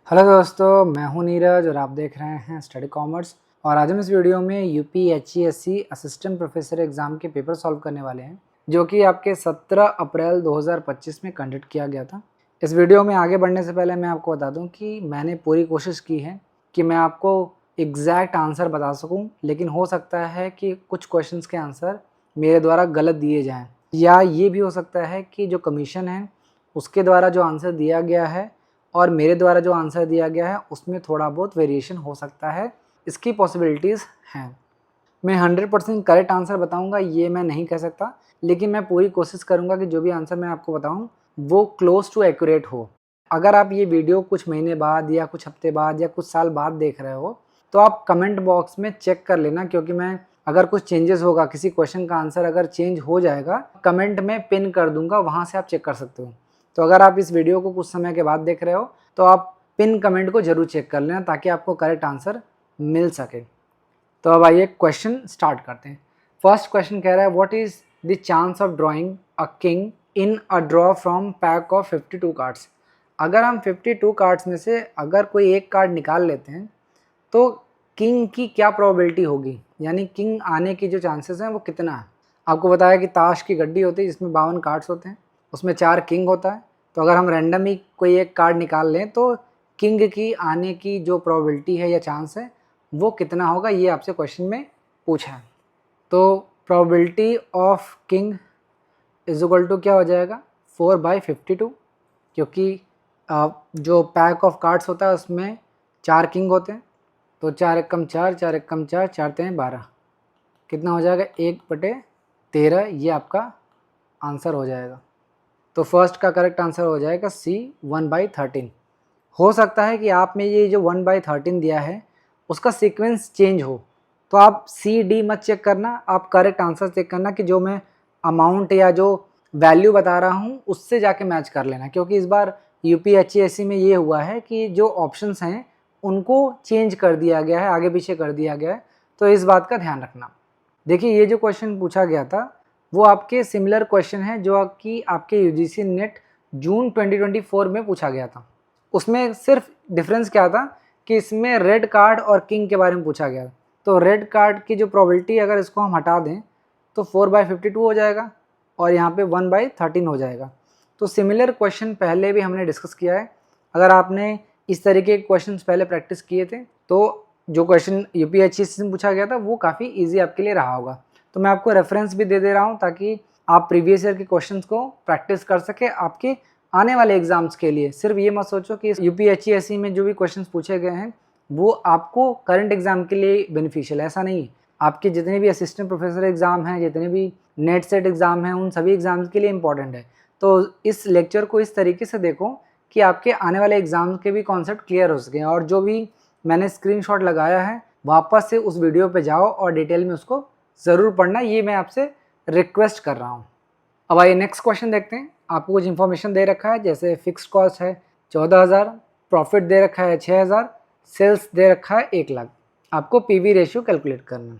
Hello दोस्तों, मैं हूं नीरज और आप देख रहे हैं स्टडी कॉमर्स। और आज हम इस वीडियो में यूपीएचईएससी असिस्टेंट प्रोफेसर एग्ज़ाम के पेपर सॉल्व करने वाले हैं, जो कि आपके 17 अप्रैल 2025 में कंडक्ट किया गया था। इस वीडियो में आगे बढ़ने से पहले मैं आपको बता दूं कि मैंने पूरी कोशिश की है कि मैं आपको एग्जैक्ट आंसर बता सकूं, लेकिन हो सकता है कि कुछ क्वेश्चंस के आंसर मेरे द्वारा गलत दिए जाएँ, या ये भी हो सकता है कि जो कमीशन है उसके द्वारा जो आंसर दिया गया है और मेरे द्वारा जो आंसर दिया गया है उसमें थोड़ा बहुत वेरिएशन हो सकता है। इसकी पॉसिबिलिटीज़ हैं। मैं 100% करेक्ट आंसर बताऊंगा ये मैं नहीं कह सकता, लेकिन मैं पूरी कोशिश करूंगा कि जो भी आंसर मैं आपको बताऊं वो क्लोज टू एक्यूरेट हो। अगर आप ये वीडियो कुछ महीने बाद या कुछ हफ्ते बाद या कुछ साल बाद देख रहे हो तो आप कमेंट बॉक्स में चेक कर लेना, क्योंकि मैं अगर कुछ चेंजेस होगा, किसी क्वेश्चन का आंसर अगर चेंज हो जाएगा, कमेंट में पिन कर दूंगा, वहाँ से आप चेक कर सकते हो। तो अगर आप इस वीडियो को कुछ समय के बाद देख रहे हो तो आप पिन कमेंट को जरूर चेक कर लेना, ताकि आपको करेक्ट आंसर मिल सके। तो अब आइए क्वेश्चन स्टार्ट करते हैं। फर्स्ट क्वेश्चन कह रहा है, what is the chance of drawing a king in a draw from pack of 52 cards. अगर हम 52 कार्ड्स में से अगर कोई एक कार्ड निकाल लेते हैं तो किंग की क्या प्रोबेबिलिटी होगी, यानी किंग आने की जो चांसेस हैं वो कितना है। आपको बताया कि ताश की गड्डी होती है जिसमें 52 कार्ड्स होते हैं, उसमें 4 किंग होता है। तो अगर हम रैंडम ही कोई एक कार्ड निकाल लें तो किंग की आने की जो प्रोबेबिलिटी है या चांस है वो कितना होगा, ये आपसे क्वेश्चन में पूछा है। तो probability of king is equal to क्या हो जाएगा, 4/52, क्योंकि जो पैक ऑफ कार्ड्स होता है उसमें 4 किंग होते हैं। तो 4 एकम 4, 4 एकम 4, 4 तें 12, कितना हो जाएगा 1/13। ये आपका आंसर हो जाएगा। तो फर्स्ट का करेक्ट आंसर हो जाएगा सी, 1/13। हो सकता है कि आप में ये जो 1/13 दिया है उसका सीक्वेंस चेंज हो, तो आप सी डी मत चेक करना, आप करेक्ट आंसर चेक करना कि जो मैं अमाउंट या जो वैल्यू बता रहा हूँ उससे जाके मैच कर लेना। क्योंकि इस बार यूपीएचईएससी में ये हुआ है कि जो ऑप्शंस हैं उनको चेंज कर दिया गया है, आगे पीछे कर दिया गया है, तो इस बात का ध्यान रखना। देखिए, ये जो क्वेश्चन पूछा गया था वो आपके सिमिलर क्वेश्चन है जो कि आपके यूजीसी नेट जून 2024 में पूछा गया था। उसमें सिर्फ डिफरेंस क्या था कि इसमें रेड कार्ड और किंग के बारे में पूछा गया। तो रेड कार्ड की जो प्रोबेबिलिटी अगर इसको हम हटा दें तो 4/52 हो जाएगा और यहाँ पे 1/13 हो जाएगा। तो सिमिलर क्वेश्चन पहले भी हमने डिस्कस किया है। अगर आपने इस तरीके के क्वेश्चन पहले प्रैक्टिस किए थे तो जो क्वेश्चन यूपीएचएससी से पूछा गया था वो काफ़ी ईजी आपके लिए रहा होगा। तो मैं आपको रेफरेंस भी दे रहा हूँ ताकि आप प्रीवियस ईयर के क्वेश्चंस को प्रैक्टिस कर सके आपके आने वाले एग्जाम्स के लिए। सिर्फ ये मत सोचो कि यूपीएचईएससी में जो भी क्वेश्चंस पूछे गए हैं वो आपको करंट एग्जाम के लिए बेनिफिशियल, ऐसा नहीं। आपके जितने भी असिस्टेंट प्रोफेसर एग्जाम हैं, जितने भी नेट सेट एग्जाम हैं, उन सभी एग्जाम्स के लिए इंपॉर्टेंट है। तो इस लेक्चर को इस तरीके से देखो कि आपके आने वाले एग्जाम के भी कॉन्सेप्ट क्लियर हो सकें। और जो भी मैंने स्क्रीनशॉट लगाया है वापस से उस वीडियो पे जाओ और डिटेल में उसको ज़रूर पढ़ना, ये मैं आपसे रिक्वेस्ट कर रहा हूँ। अब आइए नेक्स्ट क्वेश्चन देखते हैं। आपको कुछ इन्फॉर्मेशन दे रखा है, जैसे फिक्स्ड कॉस्ट है 14,000, प्रॉफिट दे रखा है 6,000, सेल्स दे रखा है 1,00,000। आपको पीवी रेशियो कैलकुलेट करना है।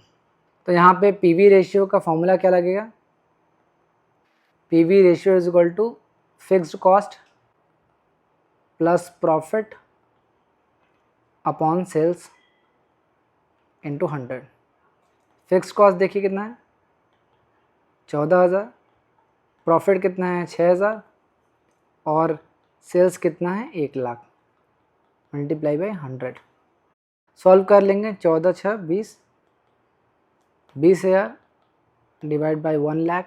तो यहाँ पे पीवी रेशियो का फॉर्मूला क्या लगेगा, PV ratio is equal to fixed cost plus profit upon sales into 100। Fixed cost देखिए कितना है 14,000, प्रॉफिट कितना है 6,000 और सेल्स कितना है 1,00,000, मल्टीप्लाई बाई 100। सॉल्व कर लेंगे, 14 6 20, 20,000 डिवाइड बाई 1,00,000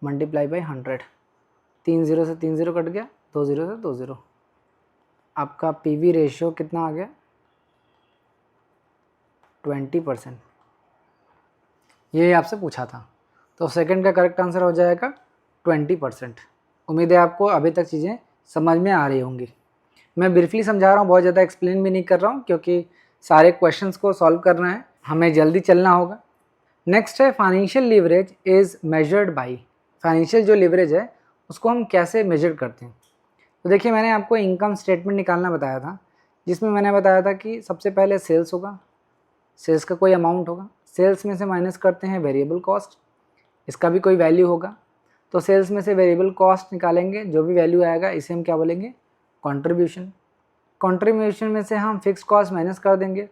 मल्टीप्लाई बाई 100। 3 0 से 3 0 कट गया, 2 0 से 2 0। आपका पीवी रेशियो कितना आ गया 20%। ये आपसे पूछा था, तो सेकंड का करेक्ट आंसर हो जाएगा 20%। उम्मीद है आपको अभी तक चीज़ें समझ में आ रही होंगी। मैं ब्रीफली समझा रहा हूँ, बहुत ज़्यादा एक्सप्लेन भी नहीं कर रहा हूँ, क्योंकि सारे क्वेश्चंस को सॉल्व करना है, हमें जल्दी चलना होगा। नेक्स्ट है financial leverage is measured by. Financial जो लीवरेज है उसको हम कैसे मेजर करते हैं। तो देखिए, मैंने आपको इनकम स्टेटमेंट निकालना बताया था, जिसमें मैंने बताया था कि सबसे पहले सेल्स होगा, सेल्स का कोई अमाउंट होगा, सेल्स में से माइनस करते हैं वेरिएबल कॉस्ट, इसका भी कोई वैल्यू होगा। तो सेल्स में से वेरिएबल कॉस्ट निकालेंगे, जो भी वैल्यू आएगा इसे हम क्या बोलेंगे, कंट्रीब्यूशन। कंट्रीब्यूशन में से हम फिक्स कॉस्ट माइनस कर देंगे,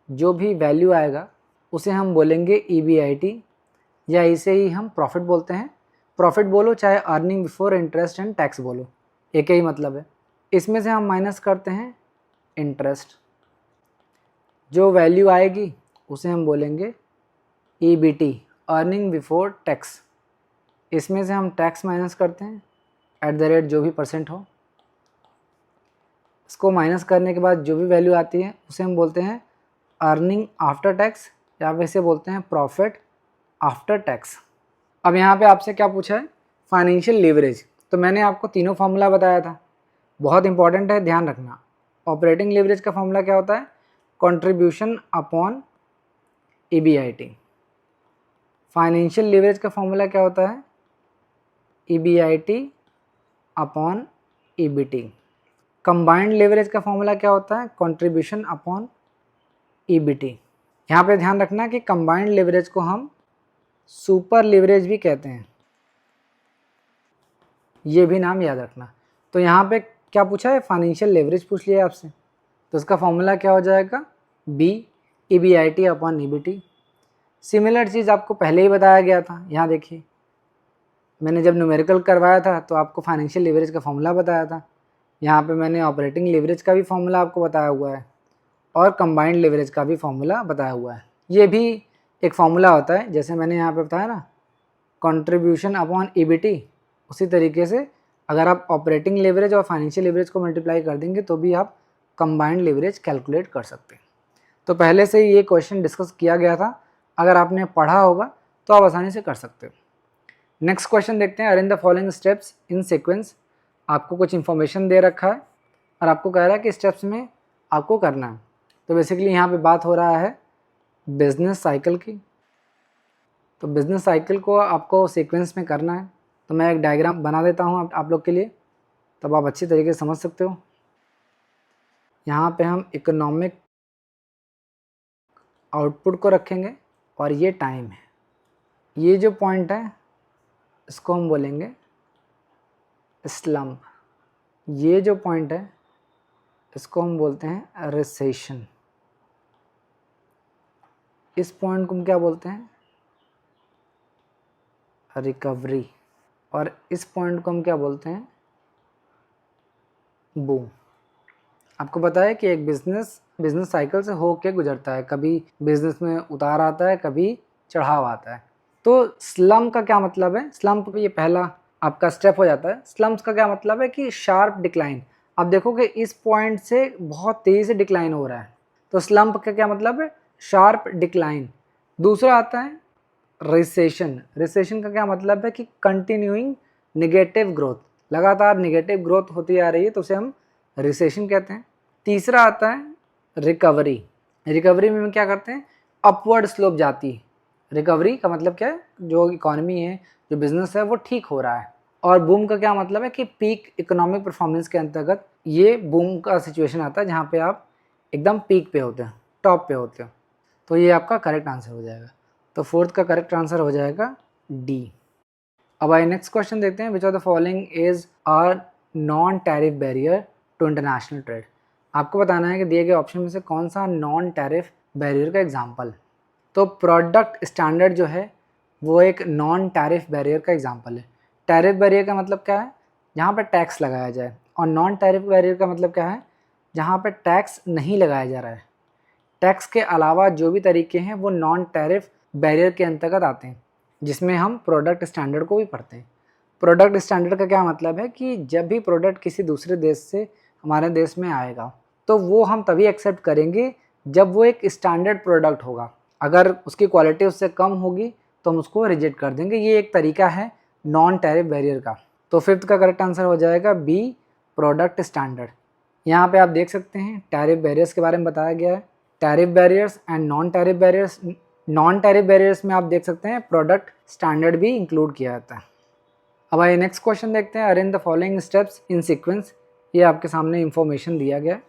जो भी वैल्यू आएगा उसे हम बोलेंगे EBIT, या इसे ही हम प्रॉफिट बोलते हैं। प्रॉफिट बोलो चाहे earning before interest and tax बोलो, एक ही मतलब है। इसमें से हम माइनस करते हैं इंटरेस्ट, जो वैल्यू आएगी उसे हम बोलेंगे EBT, अर्निंग बिफोर टैक्स। इसमें से हम टैक्स माइनस करते हैं एट द रेट जो भी परसेंट हो। इसको माइनस करने के बाद जो भी वैल्यू आती है उसे हम बोलते हैं अर्निंग आफ्टर टैक्स, या वैसे बोलते हैं प्रॉफिट आफ्टर टैक्स। अब यहाँ पे आपसे क्या पूछा है, फाइनेंशियल लीवरेज। तो मैंने आपको तीनों फार्मूला बताया था, बहुत इंपॉर्टेंट है, ध्यान रखना। ऑपरेटिंग लीवरेज का फार्मूला क्या होता है, contribution upon EBIT। Financial leverage का फार्मूला क्या होता है, EBIT upon EBT। Combined leverage का फार्मूला क्या होता है, कंट्रीब्यूशन अपॉन EBT। यहाँ पे ध्यान रखना कि कंबाइंड लीवरेज को हम सुपर लीवरेज भी कहते हैं, ये भी नाम याद रखना। तो यहाँ पे क्या पूछा है, फाइनेंशियल लेवरेज पूछ लिया आपसे, तो इसका फॉर्मूला क्या हो जाएगा, B EBIT upon EBT। Similar चीज़ आपको पहले ही बताया गया था। यहाँ देखिए, मैंने जब न्यूमेरिकल करवाया था तो आपको फाइनेंशियल लेवरेज का फॉर्मूला बताया था। यहाँ पे मैंने ऑपरेटिंग लेवरेज का भी फॉर्मूला आपको बताया हुआ है और कंबाइंड लेवरेज का भी फॉर्मूला बताया हुआ है। ये भी एक फॉर्मूला होता है, जैसे मैंने यहाँ पे बताया ना कंट्रीब्यूशन अपॉन EBT, उसी तरीके से अगर आप ऑपरेटिंग लेवरेज और फाइनेंशियल लेवरेज को मल्टीप्लाई कर देंगे तो भी आप कंबाइंड लेवरेज कैलकुलेट कर सकते हैं। तो पहले से ही ये क्वेश्चन डिस्कस किया गया था, अगर आपने पढ़ा होगा तो आप आसानी से कर सकते हो। नेक्स्ट क्वेश्चन देखते हैं, arrange the following steps in sequence. आपको कुछ इन्फॉर्मेशन दे रखा है और आपको कह रहा है कि स्टेप्स में आपको करना है। तो बेसिकली यहाँ पे बात हो रहा है बिजनेस साइकिल की। तो बिजनेस साइकिल को आपको सीक्वेंस में करना है, तो मैं एक डायग्राम बना देता हूँ आप लोग के लिए, तब आप अच्छी तरीके से समझ सकते हो। यहाँ पे हम इकोनॉमिक आउटपुट को रखेंगे और ये टाइम है। ये जो पॉइंट है इसको हम बोलेंगे स्लम्प। ये जो पॉइंट है इसको हम बोलते हैं रिसेशन। इस पॉइंट को हम क्या बोलते हैं, रिकवरी। और इस पॉइंट को हम क्या बोलते हैं, बूम। आपको पता है कि एक बिजनेस साइकिल से होके गुजरता है, कभी बिजनेस में उतार आता है, कभी चढ़ाव आता है। तो स्लम्प का क्या मतलब है, स्लम्प ये पहला आपका स्टेप हो जाता है। स्लम्प्स का क्या मतलब है कि शार्प डिक्लाइन। आप देखोगे इस पॉइंट से बहुत तेज़ी से डिक्लाइन हो रहा है, तो स्लम्प का क्या मतलब है, शार्प डिक्लाइन। दूसरा आता है रिसेशन। रिसेशन का क्या मतलब है कि कंटिन्यूइंग निगेटिव ग्रोथ, लगातार निगेटिव ग्रोथ होती आ रही है, तो उसे हम रिसेशन कहते हैं। तीसरा आता है रिकवरी। रिकवरी में हम क्या करते हैं, अपवर्ड स्लोप जाती है। रिकवरी का मतलब क्या है, जो इकोनॉमी है, जो बिजनेस है, वो ठीक हो रहा है। और बूम का क्या मतलब है कि पीक इकोनॉमिक परफॉर्मेंस के अंतर्गत ये बूम का सिचुएशन आता है, जहाँ पे आप एकदम पीक पे होते हैं, टॉप पे होते हो। तो ये आपका करेक्ट आंसर हो जाएगा। तो फोर्थ का करेक्ट आंसर हो जाएगा D। अब आइए नेक्स्ट क्वेश्चन देखते हैं, which of the following is a non tariff barrier to international trade. आपको बताना है कि दिए गए ऑप्शन में से कौन सा नॉन टैरिफ बैरियर का एग्जाम्पल। तो प्रोडक्ट स्टैंडर्ड जो है वो एक नॉन टैरिफ बैरियर का एग्जाम्पल है। टैरिफ बैरियर का मतलब क्या है, जहाँ पर टैक्स लगाया जाए, और नॉन टैरिफ बैरियर का मतलब क्या है, जहाँ पर टैक्स नहीं लगाया जा रहा है। टैक्स के अलावा जो भी तरीके हैं वो नॉन टैरिफ बैरियर के अंतर्गत आते हैं, जिसमें हम प्रोडक्ट स्टैंडर्ड को भी पढ़ते हैं। प्रोडक्ट स्टैंडर्ड का क्या मतलब है कि जब भी प्रोडक्ट किसी दूसरे देश से हमारे देश में आएगा तो वो हम तभी एक्सेप्ट करेंगे जब वो एक स्टैंडर्ड प्रोडक्ट होगा। अगर उसकी क्वालिटी उससे कम होगी तो हम उसको रिजेक्ट कर देंगे। ये एक तरीका है नॉन टैरिफ बैरियर का। तो फिफ्थ का करेक्ट आंसर हो जाएगा B प्रोडक्ट स्टैंडर्ड। यहाँ पे आप देख सकते हैं टैरिफ बैरियर्स के बारे में बताया गया है, tariff barriers and non tariff barriers. Non tariff barriers में आप देख सकते हैं प्रोडक्ट स्टैंडर्ड भी इंक्लूड किया जाता है। अब आइए नेक्स्ट क्वेश्चन देखते हैं, arrange the following steps in sequence. ये आपके सामने इंफॉर्मेशन दिया गया है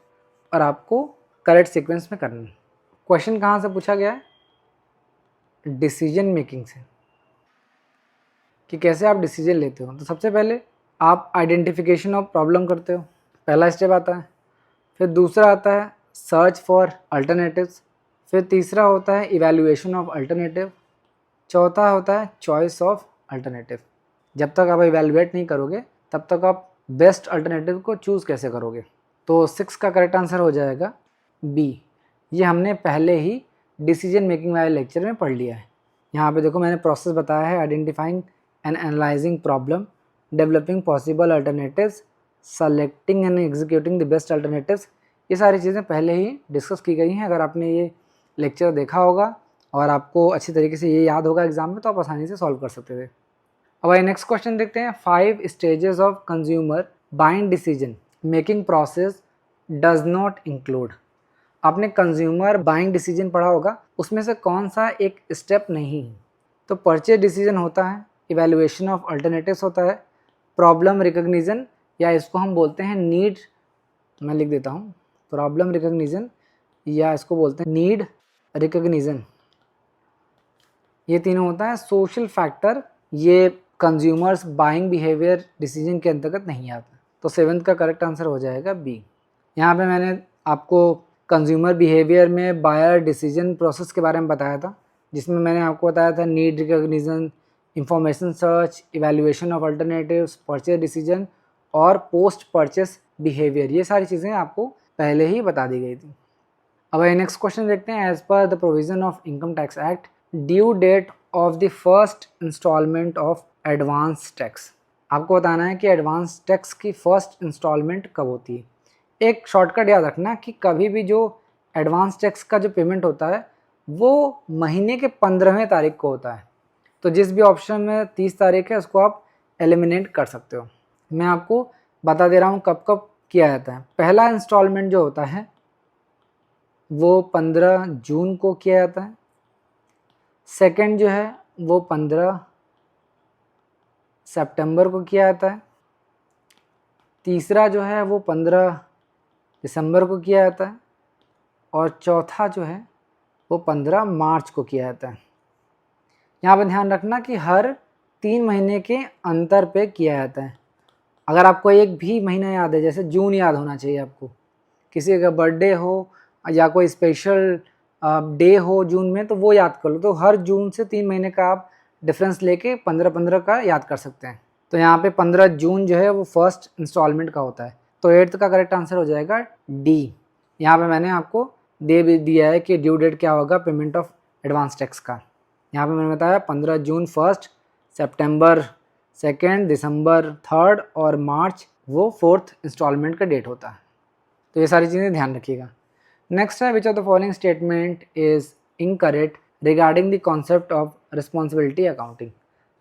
और आपको करेक्ट सीक्वेंस में करना है। क्वेश्चन कहाँ से पूछा गया है, डिसीजन मेकिंग से, कि कैसे आप डिसीजन लेते हो। तो सबसे पहले आप आइडेंटिफिकेशन ऑफ प्रॉब्लम करते हो, पहला स्टेप आता है। फिर दूसरा आता है सर्च फॉर अल्टरनेटिव्स, फिर तीसरा होता है इवैल्यूएशन ऑफ अल्टरनेटिव, चौथा होता है चॉइस ऑफ अल्टरनेटिव। जब तक आप इवैल्यूएट नहीं करोगे तब तक आप बेस्ट अल्टरनेटिव को चूज़ कैसे करोगे। तो 6 का करेक्ट आंसर हो जाएगा बी। ये हमने पहले ही डिसीजन मेकिंग वाले लेक्चर में पढ़ लिया है। यहाँ पे देखो मैंने प्रोसेस बताया है, identifying and analysing problem, developing possible alternatives, selecting and executing the best alternatives. ये सारी चीज़ें पहले ही डिस्कस की गई हैं। अगर आपने ये लेक्चर देखा होगा और आपको अच्छी तरीके से ये याद होगा एग्जाम में तो आप आसानी से सॉल्व कर सकते थे। अब आइए नेक्स्ट क्वेश्चन देखते हैं। 5 stages of consumer buying decision making process does not include. आपने कंज्यूमर बाइंग डिसीजन पढ़ा होगा, उसमें से कौन सा एक स्टेप नहीं है। तो परचेज डिसीजन होता है, इवैल्यूएशन ऑफ अल्टरनेटिव्स होता है, प्रॉब्लम रिकग्निशन या इसको हम बोलते हैं नीड, मैं लिख देता हूँ प्रॉब्लम रिकग्निशन या इसको बोलते हैं नीड रिकग्निशन, ये तीनों होता है। सोशल फैक्टर ये कंज्यूमर्स बाइंग बिहेवियर डिसीजन के अंतर्गत नहीं आता। तो 7th का करेक्ट आंसर हो जाएगा बी। यहाँ पे मैंने आपको कंज्यूमर बिहेवियर में बायर डिसीजन प्रोसेस के बारे में बताया था, जिसमें मैंने आपको बताया था need recognition, information search, evaluation of alternatives, purchase decision और पोस्ट परचेस बिहेवियर। ये सारी चीज़ें आपको पहले ही बता दी गई थी। अब नेक्स्ट क्वेश्चन देखते हैं। एज पर the provision of income tax act, due date of the first instalment of advance tax. आपको बताना है कि एडवांस टैक्स की फर्स्ट इंस्टॉलमेंट कब होती है। एक शॉर्टकट याद रखना कि कभी भी जो एडवांस टैक्स का जो पेमेंट होता है वो महीने के 15वें तारीख को होता है। तो जिस भी ऑप्शन में 30 तारीख है उसको आप एलिमिनेट कर सकते हो। मैं आपको बता दे रहा हूँ कब कब किया जाता है। पहला इंस्टॉलमेंट जो होता है वो 15 जून को किया जाता है। सेकंड जो है वो 15 सितंबर को किया जाता है। तीसरा जो है वो 15 दिसंबर को किया जाता है और चौथा जो है वो 15 मार्च को किया जाता है। यहाँ पर ध्यान रखना कि हर 3 महीने के अंतर पे किया जाता है। अगर आपको एक भी महीना याद है, जैसे जून याद होना चाहिए आपको, किसी का बर्थडे हो या कोई स्पेशल डे हो जून में तो वो याद कर लो। तो हर जून से 3 महीने का आप डिफरेंस लेके 15-15 का याद कर सकते हैं। तो यहाँ पे 15 जून जो है वो फर्स्ट इंस्टॉलमेंट का होता है। तो 8th का करेक्ट आंसर हो जाएगा डी। यहाँ पे मैंने आपको दे भी दिया है कि ड्यू डेट क्या होगा पेमेंट ऑफ एडवांस टैक्स का। यहाँ पे मैंने बताया 15 जून फर्स्ट, सितंबर सेकेंड, दिसंबर थर्ड और मार्च वो 4th इंस्टॉलमेंट का डेट होता है। तो ये सारी चीज़ें ध्यान रखिएगा। नेक्स्ट है, विच of the following statement is incorrect regarding the concept of responsibility accounting.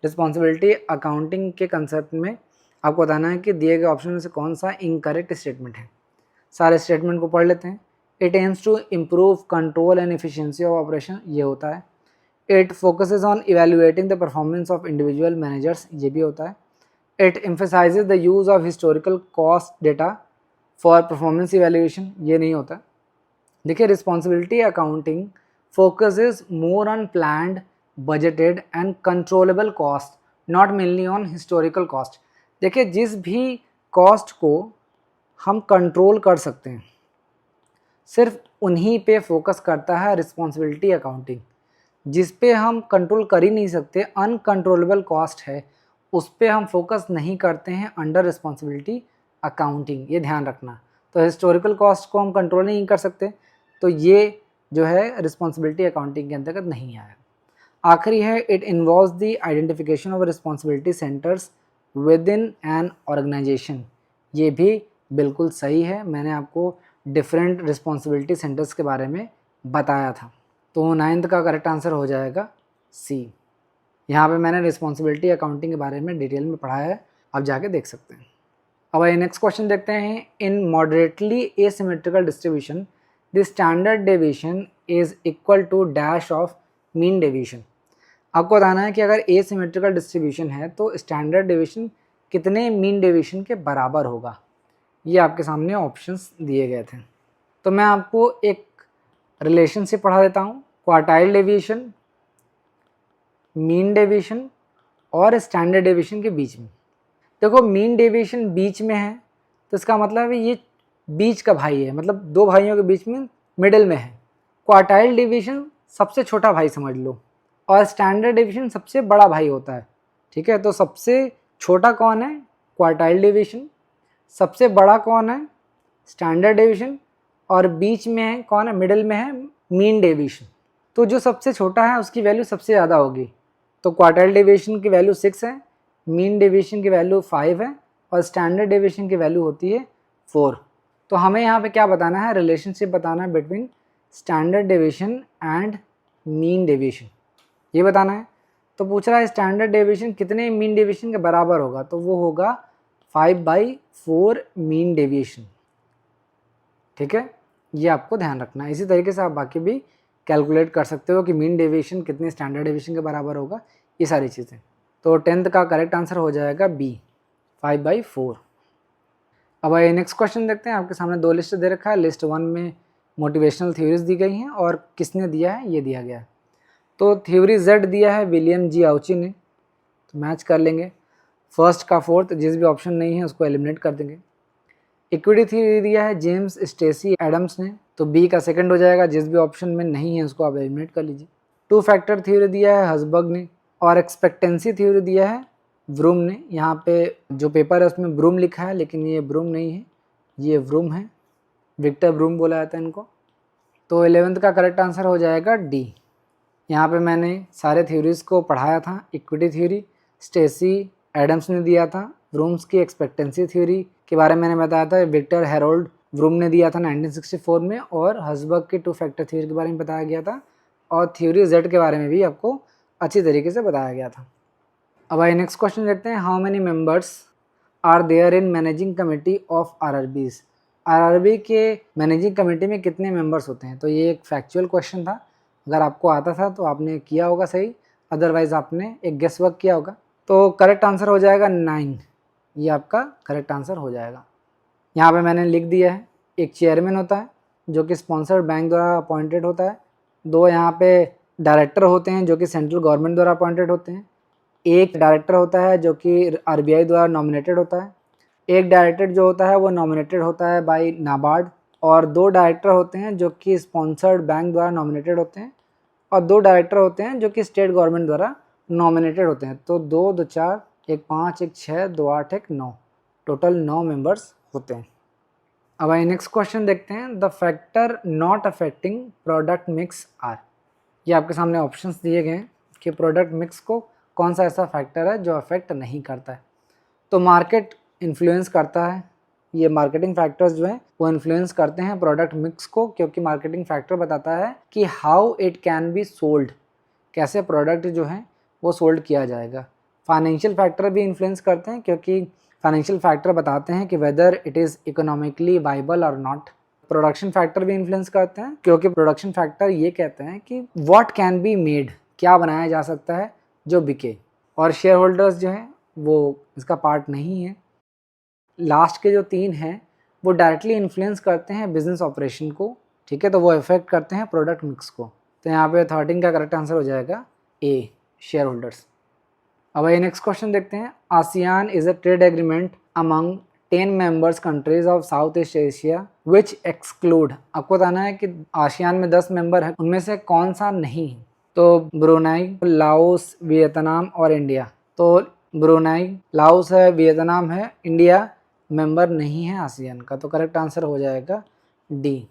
Responsibility accounting के कंसेप्ट में आपको बताना है कि दिए गए ऑप्शन में से कौन सा इनकरेक्ट स्टेटमेंट है। सारे स्टेटमेंट को पढ़ लेते हैं। It aims to improve control and efficiency of operation, ये होता है। It focuses on evaluating the performance of individual managers, ये भी होता है। It emphasises the use of historical cost data for performance evaluation, ये नहीं होता। देखिए, responsibility accounting focuses more on planned, budgeted and controllable cost, not mainly on historical cost. देखिए, जिस भी कॉस्ट को हम कंट्रोल कर सकते हैं सिर्फ उन्हीं पे फोकस करता है रिस्पॉन्सिबिलिटी अकाउंटिंग। जिस पे हम कंट्रोल कर ही नहीं सकते, अनकंट्रोलेबल कॉस्ट है, उस पे हम फोकस नहीं करते हैं अंडर रिस्पॉन्सिबिलिटी अकाउंटिंग, ये ध्यान रखना। तो हिस्टोरिकल कॉस्ट को हम कंट्रोल नहीं कर सकते, तो ये जो है रिस्पॉन्सिबिलिटी अकाउंटिंग के अंतर्गत नहीं आया। आखिरी है, it involves the identification of responsibility centres within an organisation, ये भी बिल्कुल सही है। मैंने आपको डिफरेंट रिस्पॉन्सिबिलिटी सेंटर्स के बारे में बताया था। तो 9th का करेक्ट आंसर हो जाएगा सी। यहाँ पे मैंने रिस्पॉन्सिबिलिटी अकाउंटिंग के बारे में डिटेल में पढ़ाया है, आप जाके देख सकते हैं। अब आइए नेक्स्ट क्वेश्चन देखते हैं। In moderately asymmetrical distribution the standard deviation is equal to dash of mean deviation. आपको बताना है कि अगर एसिमेट्रिकल डिस्ट्रीब्यूशन है तो स्टैंडर्ड डेविएशन कितने मीन डेविएशन के बराबर होगा। ये आपके सामने ऑप्शंस दिए गए थे। तो मैं आपको एक रिलेशनशिप पढ़ा देता हूँ, क्वार्टाइल डेविएशन, मीन डेविएशन और स्टैंडर्ड डेविएशन के बीच में। देखो, मीन डेविएशन बीच में है तो इसका मतलब है ये बीच का भाई है, मतलब दो भाइयों के बीच में मिडिल में है। क्वार्टाइल डिवीजन सबसे छोटा भाई समझ लो, और स्टैंडर्ड डिवीजन सबसे बड़ा भाई होता है। ठीक है, तो सबसे छोटा कौन है? Quartile division. सबसे बड़ा कौन है? Standard division. और बीच में है कौन है? मिडिल में है मीन डिवीजन। तो जो सबसे छोटा है उसकी वैल्यू सबसे ज़्यादा होगी। तो क्वार्टाइल डिवीजन की वैल्यू 6 है, मीन डिवीजन की वैल्यू 5 है, और स्टैंडर्ड डिवीजन की वैल्यू होती है 4। तो हमें यहाँ पे क्या बताना है? रिलेशनशिप बताना है between standard division and mean division, ये बताना है। तो पूछ रहा है स्टैंडर्ड डिवीजन कितने मीन डिवीजन के बराबर होगा? तो वो होगा 5/4 मीन डिवीजन। ठीक है, ये आपको ध्यान रखना है। इसी तरीके से आप बाकी भी कैलकुलेट कर सकते हो कि मीन डेविएशन कितने स्टैंडर्ड डेविएशन के बराबर होगा, ये सारी चीज़ें। तो 10th का करेक्ट आंसर हो जाएगा बी, 5/4। अब आइए नेक्स्ट क्वेश्चन देखते हैं। आपके सामने दो लिस्ट दे रखा है। लिस्ट 1 में मोटिवेशनल थ्योरीज दी गई हैं, और किसने दिया है? ये दिया गया है। तो थ्योरी जेड दिया है विलियम जी आउची ने, तो मैच कर लेंगे। फर्स्ट का फोर्थ, जिस भी ऑप्शन नहीं है उसको एलिमिनेट कर देंगे। इक्विटी थ्योरी दिया है जेम्स स्टेसी एडम्स ने, तो बी का सेकंड हो जाएगा। जिस भी ऑप्शन में नहीं है उसको आप एलिमिनेट कर लीजिए। टू फैक्टर थ्योरी दिया है हसबर्ग ने, और एक्सपेक्टेंसी थ्योरी दिया है व्रूम ने। यहाँ पे जो पेपर है उसमें ब्रूम लिखा है, लेकिन ये ब्रूम नहीं है, ये व्रूम है। विक्टर ब्रूम बोला जाता है इनको। तो 11th का करेक्ट आंसर हो जाएगा डी। यहाँ पे मैंने सारे थ्योरीज को पढ़ाया था। इक्विटी थ्योरी स्टेसी एडम्स ने दिया था, व्रूम्स की एक्सपेक्टेंसी थ्योरी के बारे में मैंने बताया था, विक्टर हेरोल्ड व्रूम ने दिया था 1964 में, और हसबर्ग की टू फैक्टर थ्योरी के बारे में बताया गया था, और थ्योरी जेड के बारे में भी आपको अच्छी तरीके से बताया गया था। अब आइए नेक्स्ट क्वेश्चन देखते हैं। How many members are there in managing committee of RRBs? RRB के मैनेजिंग कमेटी में कितने मेंबर्स होते हैं? तो ये एक फैक्चुअल क्वेश्चन था। अगर आपको आता था तो आपने किया होगा सही, अदरवाइज आपने एक गेस वर्क किया होगा। तो करेक्ट आंसर हो जाएगा 9, ये आपका करेक्ट आंसर हो जाएगा। यहाँ पे मैंने लिख दिया है, एक चेयरमैन होता है जो कि स्पॉन्सर्ड बैंक द्वारा अपॉइंटेड होता है, 2 यहाँ पे डायरेक्टर होते हैं जो कि सेंट्रल गवर्नमेंट द्वारा अपॉइंटेड होते हैं, एक डायरेक्टर होता है जो कि आरबीआई द्वारा नॉमिनेटेड होता है, एक डायरेक्टर जो होता है वो नॉमिनेटेड होता है बाय नाबार्ड, और 2 डायरेक्टर होते हैं जो कि स्पॉन्सर्ड बैंक द्वारा नॉमिनेटेड होते हैं, और 2 डायरेक्टर होते हैं जो कि स्टेट गवर्नमेंट द्वारा नॉमिनेटेड होते हैं। तो 2, 2, 4, 1, 5, 1, 6, 2, 8, 1, 9, टोटल 9 मेंबर्स होते हैं। अब आइए नेक्स्ट क्वेश्चन देखते हैं। The factor not affecting product mix are. ये आपके सामने ऑप्शंस दिए गए हैं कि प्रोडक्ट मिक्स को कौन सा ऐसा फैक्टर है जो अफेक्ट नहीं करता है। तो मार्केट इन्फ्लुएंस करता है, ये मार्केटिंग फैक्टर्स जो हैं वो इन्फ्लुएंस करते हैं प्रोडक्ट मिक्स को, क्योंकि मार्केटिंग फैक्टर बताता है कि how it can be sold, कैसे प्रोडक्ट जो है वो सोल्ड किया जाएगा। फाइनेंशियल फैक्टर भी इन्फ्लुएंस करते हैं, क्योंकि फाइनेंशियल फैक्टर बताते हैं कि whether it is economically viable और नॉट। प्रोडक्शन फैक्टर भी इन्फ्लुएंस करते हैं, क्योंकि प्रोडक्शन फैक्टर ये कहते हैं कि व्हाट कैन बी मेड, क्या बनाया जा सकता है जो बिके। और शेयर होल्डर्स जो हैं वो इसका पार्ट नहीं है। लास्ट के जो 3 हैं वो डायरेक्टली इन्फ्लुएंस करते हैं बिजनेस ऑपरेशन को, ठीक है, तो वो इफेक्ट करते हैं प्रोडक्ट मिक्स को। तो यहाँ पे 13 का करेक्ट आंसर हो जाएगा ए, शेयर होल्डर्स। अब ये नेक्स्ट क्वेश्चन देखते हैं। ASEAN is a trade agreement among 10 members countries of south east Asia which exclude. आपको बताना है कि आसियान में 10 मेंबर हैं, उनमें से कौन सा नहीं है। तो ब्रुनाई, लाओस, वियतनाम और इंडिया। तो ब्रुनाई, लाओस है, वियतनाम है, इंडिया मेंबर नहीं है आसियान का। तो करेक्ट आंसर हो जाएगा डी।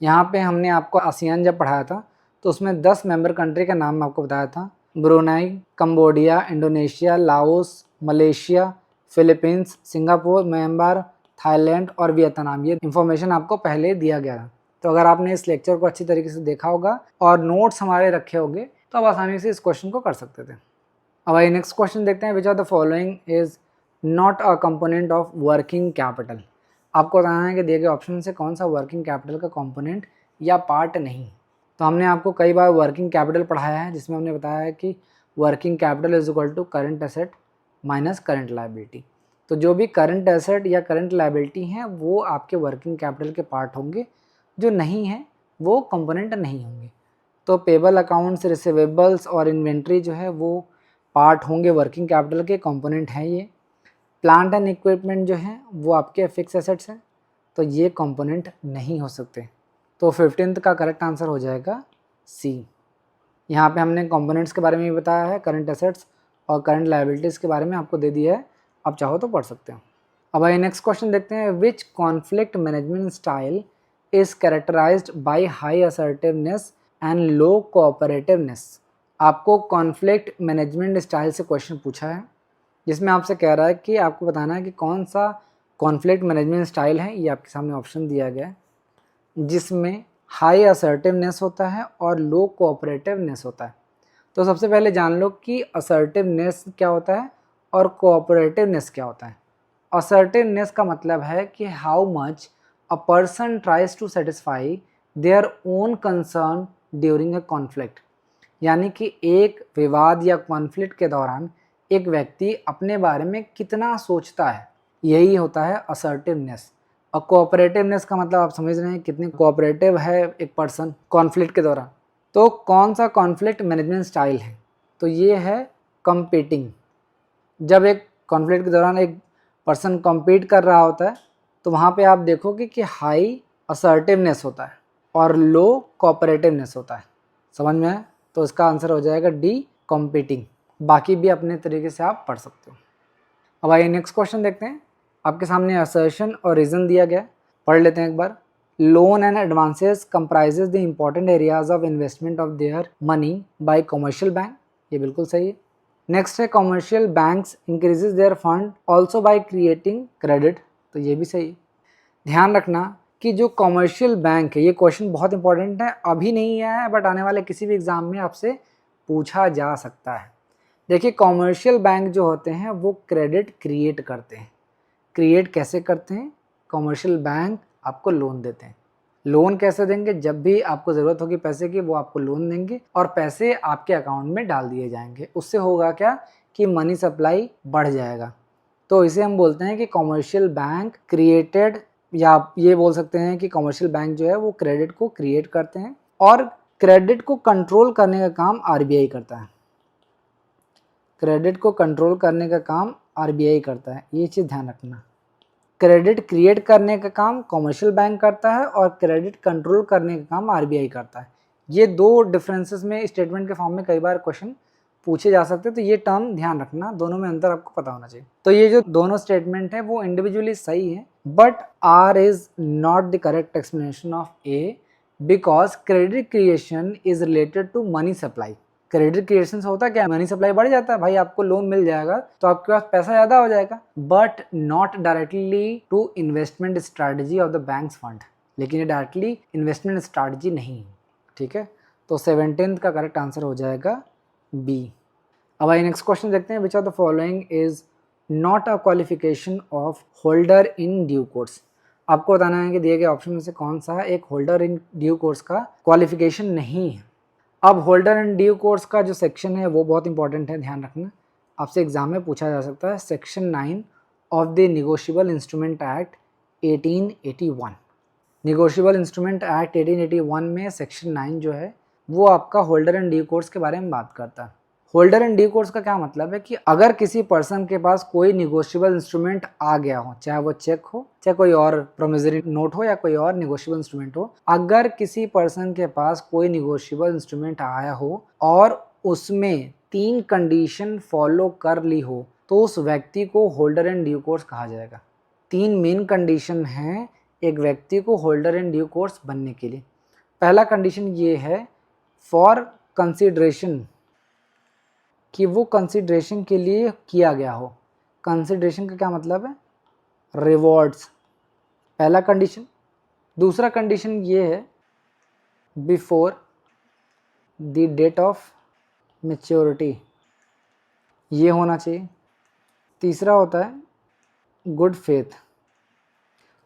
यहाँ पे हमने आपको आसियान जब पढ़ाया था तो उसमें 10 मेंबर कंट्री का नाम आपको बताया था। Brunei, Cambodia, Indonesia, Laos, Malaysia, Philippines, Singapore, Myanmar, Thailand और वियतनाम। ये इन्फॉर्मेशन आपको पहले दिया गया था। तो अगर आपने इस लेक्चर को अच्छी तरीके से देखा होगा और नोट्स हमारे रखे होंगे तो आप आसानी से इस क्वेश्चन को कर सकते थे। अब आइए नेक्स्ट क्वेश्चन देखते हैं। Which are the following is not a component of working capital. आपको बताना है कि दिए गए ऑप्शन से कौन सा वर्किंग कैपिटल का कंपोनेंट या पार्ट नहीं। तो हमने आपको कई बार वर्किंग कैपिटल पढ़ाया है, जिसमें हमने बताया है कि working capital is equal to current asset minus current liability. तो जो भी करंट एसेट या करंट लायबिलिटी हैं वो आपके वर्किंग कैपिटल के पार्ट होंगे, जो नहीं है वो कंपोनेंट नहीं होंगे। तो पेबल अकाउंट्स, रिसीवेबल्स और इन्वेंट्री जो है वो पार्ट होंगे वर्किंग कैपिटल के, कंपोनेंट हैं ये। प्लांट एंड इक्विपमेंट जो है वो आपके फिक्स एसेट्स हैं। तो ये कंपोनेंट नहीं हो सकते। तो 15th का करेक्ट आंसर हो जाएगा सी। यहाँ पे हमने कंपोनेंट्स के बारे में भी बताया है, करंट एसेट्स और करंट लायबिलिटीज़ के बारे में आपको दे दिया है, आप चाहो तो पढ़ सकते हो। अब आइए नेक्स्ट क्वेश्चन देखते हैं। Which conflict management style is characterized by high assertiveness and low cooperativeness. आपको कॉन्फ्लिक्ट मैनेजमेंट स्टाइल से क्वेश्चन पूछा है, जिसमें आपसे कह रहा है कि आपको बताना है कि कौन सा कॉन्फ्लिक्ट मैनेजमेंट स्टाइल है। ये आपके सामने ऑप्शन दिया गया है, जिसमें हाई असर्टिवनेस होता है और लो कोऑपरेटिवनेस होता है। तो सबसे पहले जान लो कि असर्टिवनेस क्या होता है और कोऑपरेटिवनेस क्या होता है। असर्टिवनेस का मतलब है कि how much a person tries to satisfy their own concern during a conflict, यानी कि एक विवाद या कॉन्फ्लिक्ट के दौरान एक व्यक्ति अपने बारे में कितना सोचता है, यही होता है असर्टिवनेस। और कोऑपरेटिवनेस का मतलब आप समझ रहे हैं कितनी कोऑपरेटिव है एक पर्सन कॉन्फ्लिक्ट के दौरान। तो कौन सा कॉन्फ्लिक्ट मैनेजमेंट स्टाइल है, तो ये है कम्पीटिंग। जब एक कॉन्फ्लिक्ट के दौरान एक पर्सन कम्पीट कर रहा होता है तो वहाँ पे आप देखोगे कि हाई असर्टिवनेस होता है और लो कोऑपरेटिवनेस होता है। समझ में आया? तो इसका आंसर हो जाएगा डी, कम्पीटिंग। बाकी भी अपने तरीके से आप पढ़ सकते हो। अब आइए नेक्स्ट क्वेश्चन देखते हैं। आपके सामने असर्शन और रीज़न दिया गया, पढ़ लेते हैं एक बार। Loan and advances comprises the important areas of investment of their money by commercial bank, ये बिल्कुल सही है। नेक्स्ट है commercial banks increases their fund also by creating credit, तो ये भी सही है। ध्यान रखना कि जो कमर्शियल बैंक है, ये क्वेश्चन बहुत इंपॉर्टेंट है, अभी नहीं आया है बट आने वाले किसी भी एग्जाम में आपसे पूछा जा सकता है। देखिए कमर्शियल बैंक जो होते हैं वो क्रेडिट क्रिएट करते हैं। क्रिएट कैसे करते हैं? कमर्शियल बैंक आपको लोन देते हैं। लोन कैसे देंगे? जब भी आपको ज़रूरत होगी पैसे की वो आपको लोन देंगे और पैसे आपके अकाउंट में डाल दिए जाएंगे। उससे होगा क्या कि मनी सप्लाई बढ़ जाएगा। तो इसे हम बोलते हैं कि कमर्शियल बैंक क्रिएटेड, या आप ये बोल सकते हैं कि कमर्शियल बैंक जो है वो क्रेडिट को क्रिएट करते हैं और क्रेडिट को कंट्रोल करने का काम आरबीआई करता है। क्रेडिट को कंट्रोल करने का काम आरबीआई करता है, ये चीज़ ध्यान रखना। क्रेडिट क्रिएट करने का काम कमर्शियल बैंक करता है और क्रेडिट कंट्रोल करने का काम आरबीआई करता है। ये दो डिफरेंसेस में स्टेटमेंट के फॉर्म में कई बार क्वेश्चन पूछे जा सकते हैं, तो ये टर्म ध्यान रखना, दोनों में अंतर आपको पता होना चाहिए। तो ये जो दोनों स्टेटमेंट है वो इंडिविजुअली सही है, but R is not the correct explanation of A, because credit creation is related to money supply. Credit creation से होता क्या, मनी सप्लाई बढ़ जाता है, भाई आपको लोन मिल जाएगा तो आपके पास पैसा ज़्यादा हो जाएगा, but not directly to investment strategy of the banks fund. लेकिन ये डायरेक्टली इन्वेस्टमेंट स्ट्रैटेजी नहीं है, ठीक है। तो 17th का करेक्ट आंसर हो जाएगा बी। अब आइए नेक्स्ट क्वेश्चन देखते हैं। Which of the following is not a qualification of holder in due course. आपको बताना है कि दिए गए ऑप्शन में से कौन सा एक होल्डर इन ड्यू कोर्स का क्वालिफिकेशन नहीं है। अब होल्डर इन ड्यू कोर्स का जो सेक्शन है वो बहुत इंपॉर्टेंट है, ध्यान रखना, आपसे एग्जाम में पूछा जा सकता है। Section 9 of the negotiable instrument act 1881। Negotiable instrument act 1881 में सेक्शन 9 जो है वो आपका होल्डर एंड ड्यू कोर्स के बारे में बात करता है। होल्डर एंड ड्यू कोर्स का क्या मतलब है कि अगर किसी पर्सन के पास कोई निगोशिएबल इंस्ट्रूमेंट आ गया हो, चाहे वो चेक हो, चाहे कोई और प्रोमिसरी नोट हो या कोई और निगोशिएबल इंस्ट्रूमेंट हो, अगर किसी पर्सन के पास कोई निगोशिएबल इंस्ट्रूमेंट आया हो और उसमें 3 कंडीशन फॉलो कर ली हो तो उस व्यक्ति को होल्डर एंड ड्यू कोर्स कहा जाएगा। 3 मेन कंडीशन हैं एक व्यक्ति को होल्डर एंड ड्यू कोर्स बनने के लिए। पहला कंडीशन ये है फॉर कंसिडरेशन, कि वो कंसिडरेशन के लिए किया गया हो। कंसिडरेशन का क्या मतलब है? रिवॉर्ड्स, पहला कंडीशन। दूसरा कंडीशन ये है before the date of maturity, ये होना चाहिए। तीसरा होता है गुड फेथ,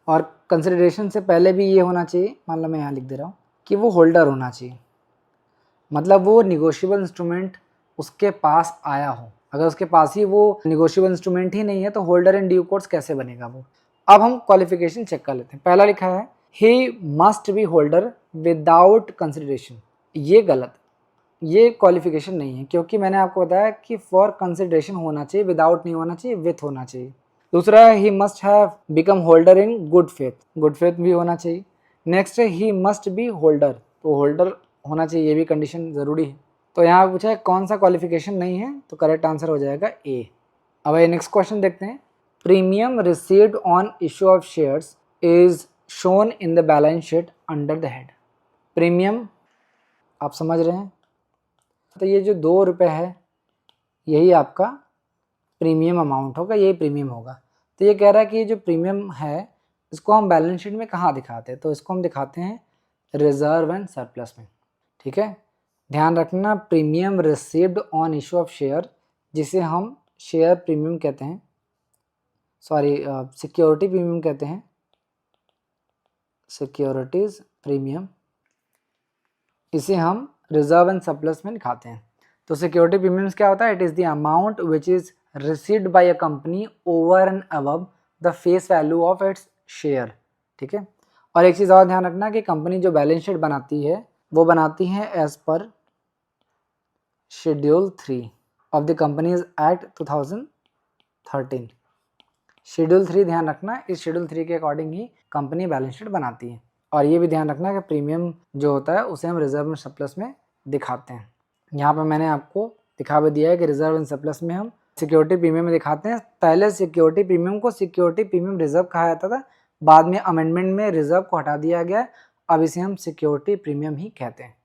और कंसिडरेशन से पहले भी ये होना चाहिए, मान लो मैं यहाँ लिख दे रहा हूँ कि वो होल्डर होना चाहिए, मतलब वो निगोशिएबल इंस्ट्रूमेंट उसके पास आया हो। अगर उसके पास ही वो निगोशिएबल इंस्ट्रूमेंट ही नहीं है तो होल्डर इन ड्यू कोर्स कैसे बनेगा वो। अब हम क्वालिफिकेशन चेक कर लेते हैं। पहला लिखा है he must be holder without consideration, ये गलत, ये क्वालिफिकेशन नहीं है, क्योंकि मैंने आपको बताया कि फॉर कंसिडरेशन होना चाहिए, विदाउट नहीं होना चाहिए, विथ होना चाहिए। दूसरा है he must have become holder in good faith, good faith भी होना चाहिए। नेक्स्ट है ही मस्ट बी होल्डर, तो होल्डर होना चाहिए, ये भी कंडीशन ज़रूरी है। तो यहाँ पूछा है कौन सा क्वालिफिकेशन नहीं है, तो करेक्ट आंसर हो जाएगा ए। अब ये नेक्स्ट क्वेश्चन देखते हैं। Premium received on issue of shares is shown in the balance sheet under the head. Premium आप समझ रहे हैं, तो ये जो 2 रुपये है यही आपका प्रीमियम अमाउंट होगा, यही प्रीमियम होगा। तो ये कह रहा है कि ये जो प्रीमियम है इसको हम बैलेंस शीट में कहाँ दिखाते हैं, तो इसको हम दिखाते हैं रिजर्व एंड सरप्लस में। ठीक है, ध्यान रखना, premium received on issue of share, जिसे हम शेयर प्रीमियम कहते हैं, सॉरी सिक्योरिटी प्रीमियम कहते हैं, सिक्योरिटीज प्रीमियम, इसे हम रिजर्व एंड सरप्लस में दिखाते हैं। तो सिक्योरिटी प्रीमियम्स क्या होता है, it is the amount which is received by a company over and above the face value of its share. ठीक है, और एक चीज़ और ध्यान रखना कि कंपनी जो बैलेंस शीट बनाती है वो बनाती है as per schedule 3 of the companies act 2013। Schedule 3 ध्यान रखना, इस शेड्यूल 3 के अकॉर्डिंग ही कंपनी बैलेंस शीट बनाती है। और ये भी ध्यान रखना कि प्रीमियम जो होता है उसे हम रिजर्व एंड सरप्लस में दिखाते हैं। यहाँ पर मैंने आपको दिखा भी दिया है कि रिजर्व एंड सरप्लस में हम सिक्योरिटी प्रीमियम में दिखाते हैं। पहले सिक्योरिटी प्रीमियम को सिक्योरिटी प्रीमियम रिजर्व कहा जाता था, बाद में अमेंडमेंट में रिजर्व को हटा दिया गया, अब इसे हम सिक्योरिटी प्रीमियम ही कहते हैं।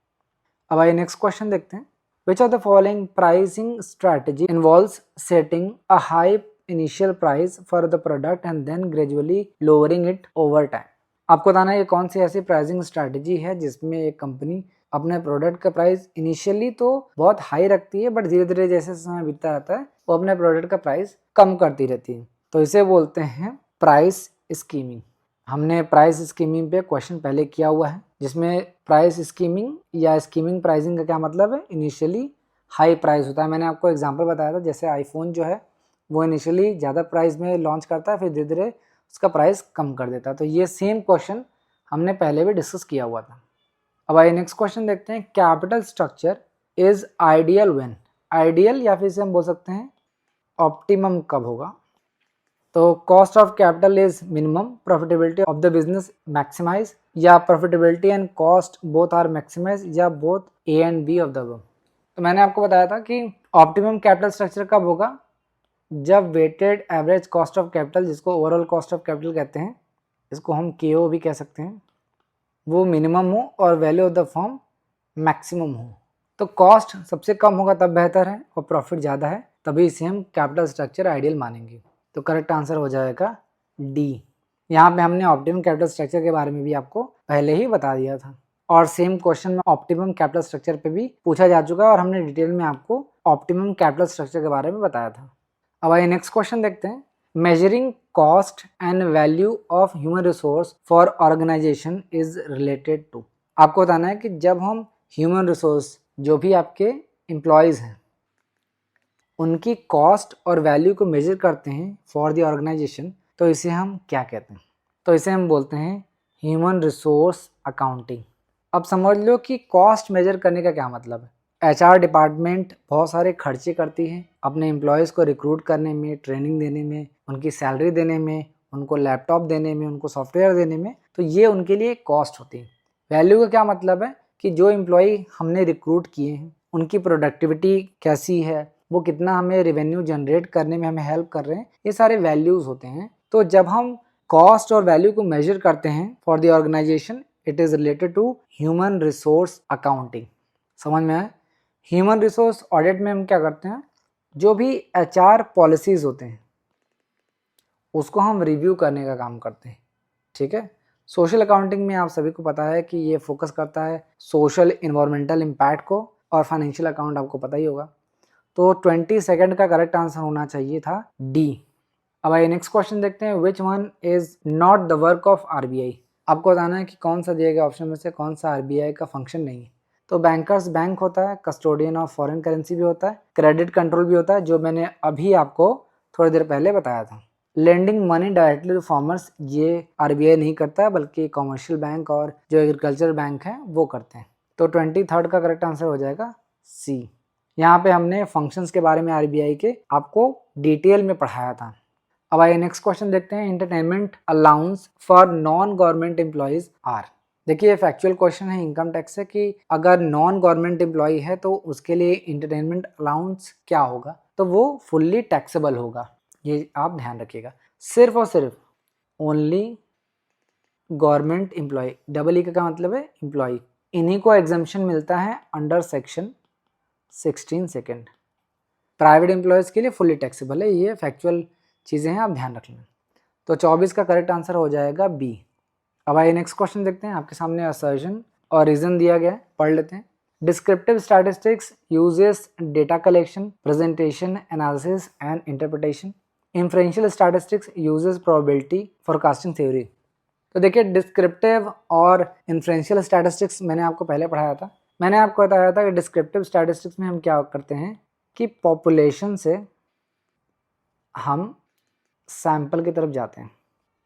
अब आइए नेक्स्ट क्वेश्चन देखते हैं। Which of the following pricing strategy involves setting a high initial price for the product and then gradually lowering it over time. आपको बताना है ये कौन सी ऐसी प्राइसिंग स्ट्रैटेजी है जिसमें एक कंपनी अपने प्रोडक्ट का प्राइस इनिशियली तो बहुत हाई रखती है, बट धीरे धीरे जैसे समय बीतता रहता है वो अपने प्रोडक्ट का प्राइस कम करती रहती है। तो इसे बोलते हैं प्राइस स्कीमिंग। हमने प्राइस स्कीमिंग पे क्वेश्चन पहले किया हुआ है, जिसमें प्राइस स्कीमिंग या स्कीमिंग प्राइसिंग का क्या मतलब है, इनिशियली हाई प्राइस होता है। मैंने आपको एग्जांपल बताया था, जैसे आईफोन जो है वो इनिशियली ज़्यादा प्राइस में लॉन्च करता है, फिर धीरे धीरे उसका प्राइस कम कर देता है। तो ये सेम क्वेश्चन हमने पहले भी डिस्कस किया हुआ था। अब आइए नेक्स्ट क्वेश्चन देखते हैं। Capital structure is ideal when, ideal या फिर इसे हम बोल सकते हैं ऑप्टिमम कब होगा। तो cost of capital is minimum, profitability of the business maximize, या profitability and cost both are maximize, या both A and B of the above. तो मैंने आपको बताया था कि ऑप्टिमम कैपिटल स्ट्रक्चर कब होगा, जब weighted average cost of capital, जिसको ओवरऑल कॉस्ट ऑफ कैपिटल कहते हैं, इसको हम KO भी कह सकते हैं, वो मिनिमम हो और value of the firm maximum हो। तो कॉस्ट सबसे कम होगा तब बेहतर है, और प्रॉफिट ज़्यादा है तभी इसे हम कैपिटल स्ट्रक्चर आइडियल मानेंगे। तो करेक्ट आंसर हो जाएगा डी। यहाँ पे हमने ऑप्टिमम कैपिटल स्ट्रक्चर के बारे में भी आपको पहले ही बता दिया था, और सेम क्वेश्चन में ऑप्टिमम कैपिटल स्ट्रक्चर पे भी पूछा जा चुका है, और हमने डिटेल में आपको ऑप्टिमम कैपिटल स्ट्रक्चर के बारे में बताया था। अब आइए नेक्स्ट क्वेश्चन देखते हैं। Measuring cost and value of human resource for organisation is related to. आपको बताना है कि जब हम ह्यूमन रिसोर्स, जो भी आपके एम्प्लॉयज़ हैं, उनकी कॉस्ट और वैल्यू को मेजर करते हैं फॉर द ऑर्गेनाइजेशन, तो इसे हम क्या कहते हैं, तो इसे हम बोलते हैं ह्यूमन रिसोर्स अकाउंटिंग। अब समझ लो कि कॉस्ट मेजर करने का क्या मतलब है। HR डिपार्टमेंट बहुत सारे खर्चे करती है अपने एम्प्लॉयज़ को रिक्रूट करने में, ट्रेनिंग देने में, उनकी सैलरी देने में, उनको लैपटॉप देने में, उनको सॉफ्टवेयर देने में, तो ये उनके लिए कॉस्ट होती है। वैल्यू का क्या मतलब है कि जो एम्प्लॉय हमने रिक्रूट किए हैं उनकी प्रोडक्टिविटी कैसी है, वो कितना हमें रेवेन्यू जनरेट करने में हमें हेल्प कर रहे हैं, ये सारे वैल्यूज़ होते हैं। तो जब हम कॉस्ट और वैल्यू को मेजर करते हैं for the organisation, it is related to human resource accounting. समझ में आए? ह्यूमन रिसोर्स ऑडिट में हम क्या करते हैं, जो भी HR पॉलिसीज़ होते हैं उसको हम रिव्यू करने का काम करते हैं। ठीक है, सोशल अकाउंटिंग में आप सभी को पता है कि ये फोकस करता है सोशल इन्वायरमेंटल इम्पैक्ट को, और फाइनेंशियल अकाउंट आपको पता ही होगा। तो 22 का करेक्ट आंसर होना चाहिए था D। अब आइए नेक्स्ट क्वेश्चन देखते हैं। Which one is not the work of RBI। आपको बताना है कि कौन सा दिए गए ऑप्शन में से कौन सा RBI का फंक्शन नहीं है। तो बैंकर्स बैंक होता है, कस्टोडियन ऑफ फॉरेन करेंसी भी होता है, क्रेडिट कंट्रोल भी होता है, जो मैंने अभी आपको थोड़ी देर पहले बताया था। Lending money directly to farmers, ये RBI नहीं करता है, बल्कि कॉमर्शियल बैंक और जो एग्रीकल्चर बैंक हैं वो करते हैं। तो 23 का करेक्ट आंसर हो जाएगा C। यहाँ पे हमने फंक्शंस के बारे में RBI के आपको डिटेल में पढ़ाया था। अब आइए नेक्स्ट क्वेश्चन देखते हैं। Entertainment allowance for non government employees are. देखिए ये फैक्चुअल क्वेश्चन है इनकम टैक्स से कि अगर नॉन गवर्नमेंट एम्प्लॉय है तो उसके लिए एंटरटेनमेंट अलाउंस क्या होगा, तो वो फुल्ली टैक्सेबल होगा। ये आप ध्यान रखिएगा। सिर्फ और सिर्फ only government employee, double E का क्या मतलब है, एम्प्लॉय, इन्हीं को एग्जम्पशन मिलता है under section 16 second. Private employees के लिए फुल्ली टैक्सेबल है। ये फैक्चुअल चीज़ें हैं, आप ध्यान रख लें। तो 24 का करेक्ट आंसर हो जाएगा बी। अब आइए नेक्स्ट क्वेश्चन देखते हैं। आपके सामने असर्शन और रीजन दिया गया है, पढ़ लेते हैं। Descriptive statistics uses data collection, presentation, analysis and interpretation. Inferential statistics uses probability forecasting theory. तो देखिए डिस्क्रिप्टिव और इन्फ्रेंशियल स्टैटिस्टिक्स मैंने आपको पहले पढ़ाया था। मैंने आपको बताया था कि डिस्क्रिप्टिव स्टैटिस्टिक्स में हम क्या करते हैं कि पॉपुलेशन से हम सैंपल की तरफ जाते हैं।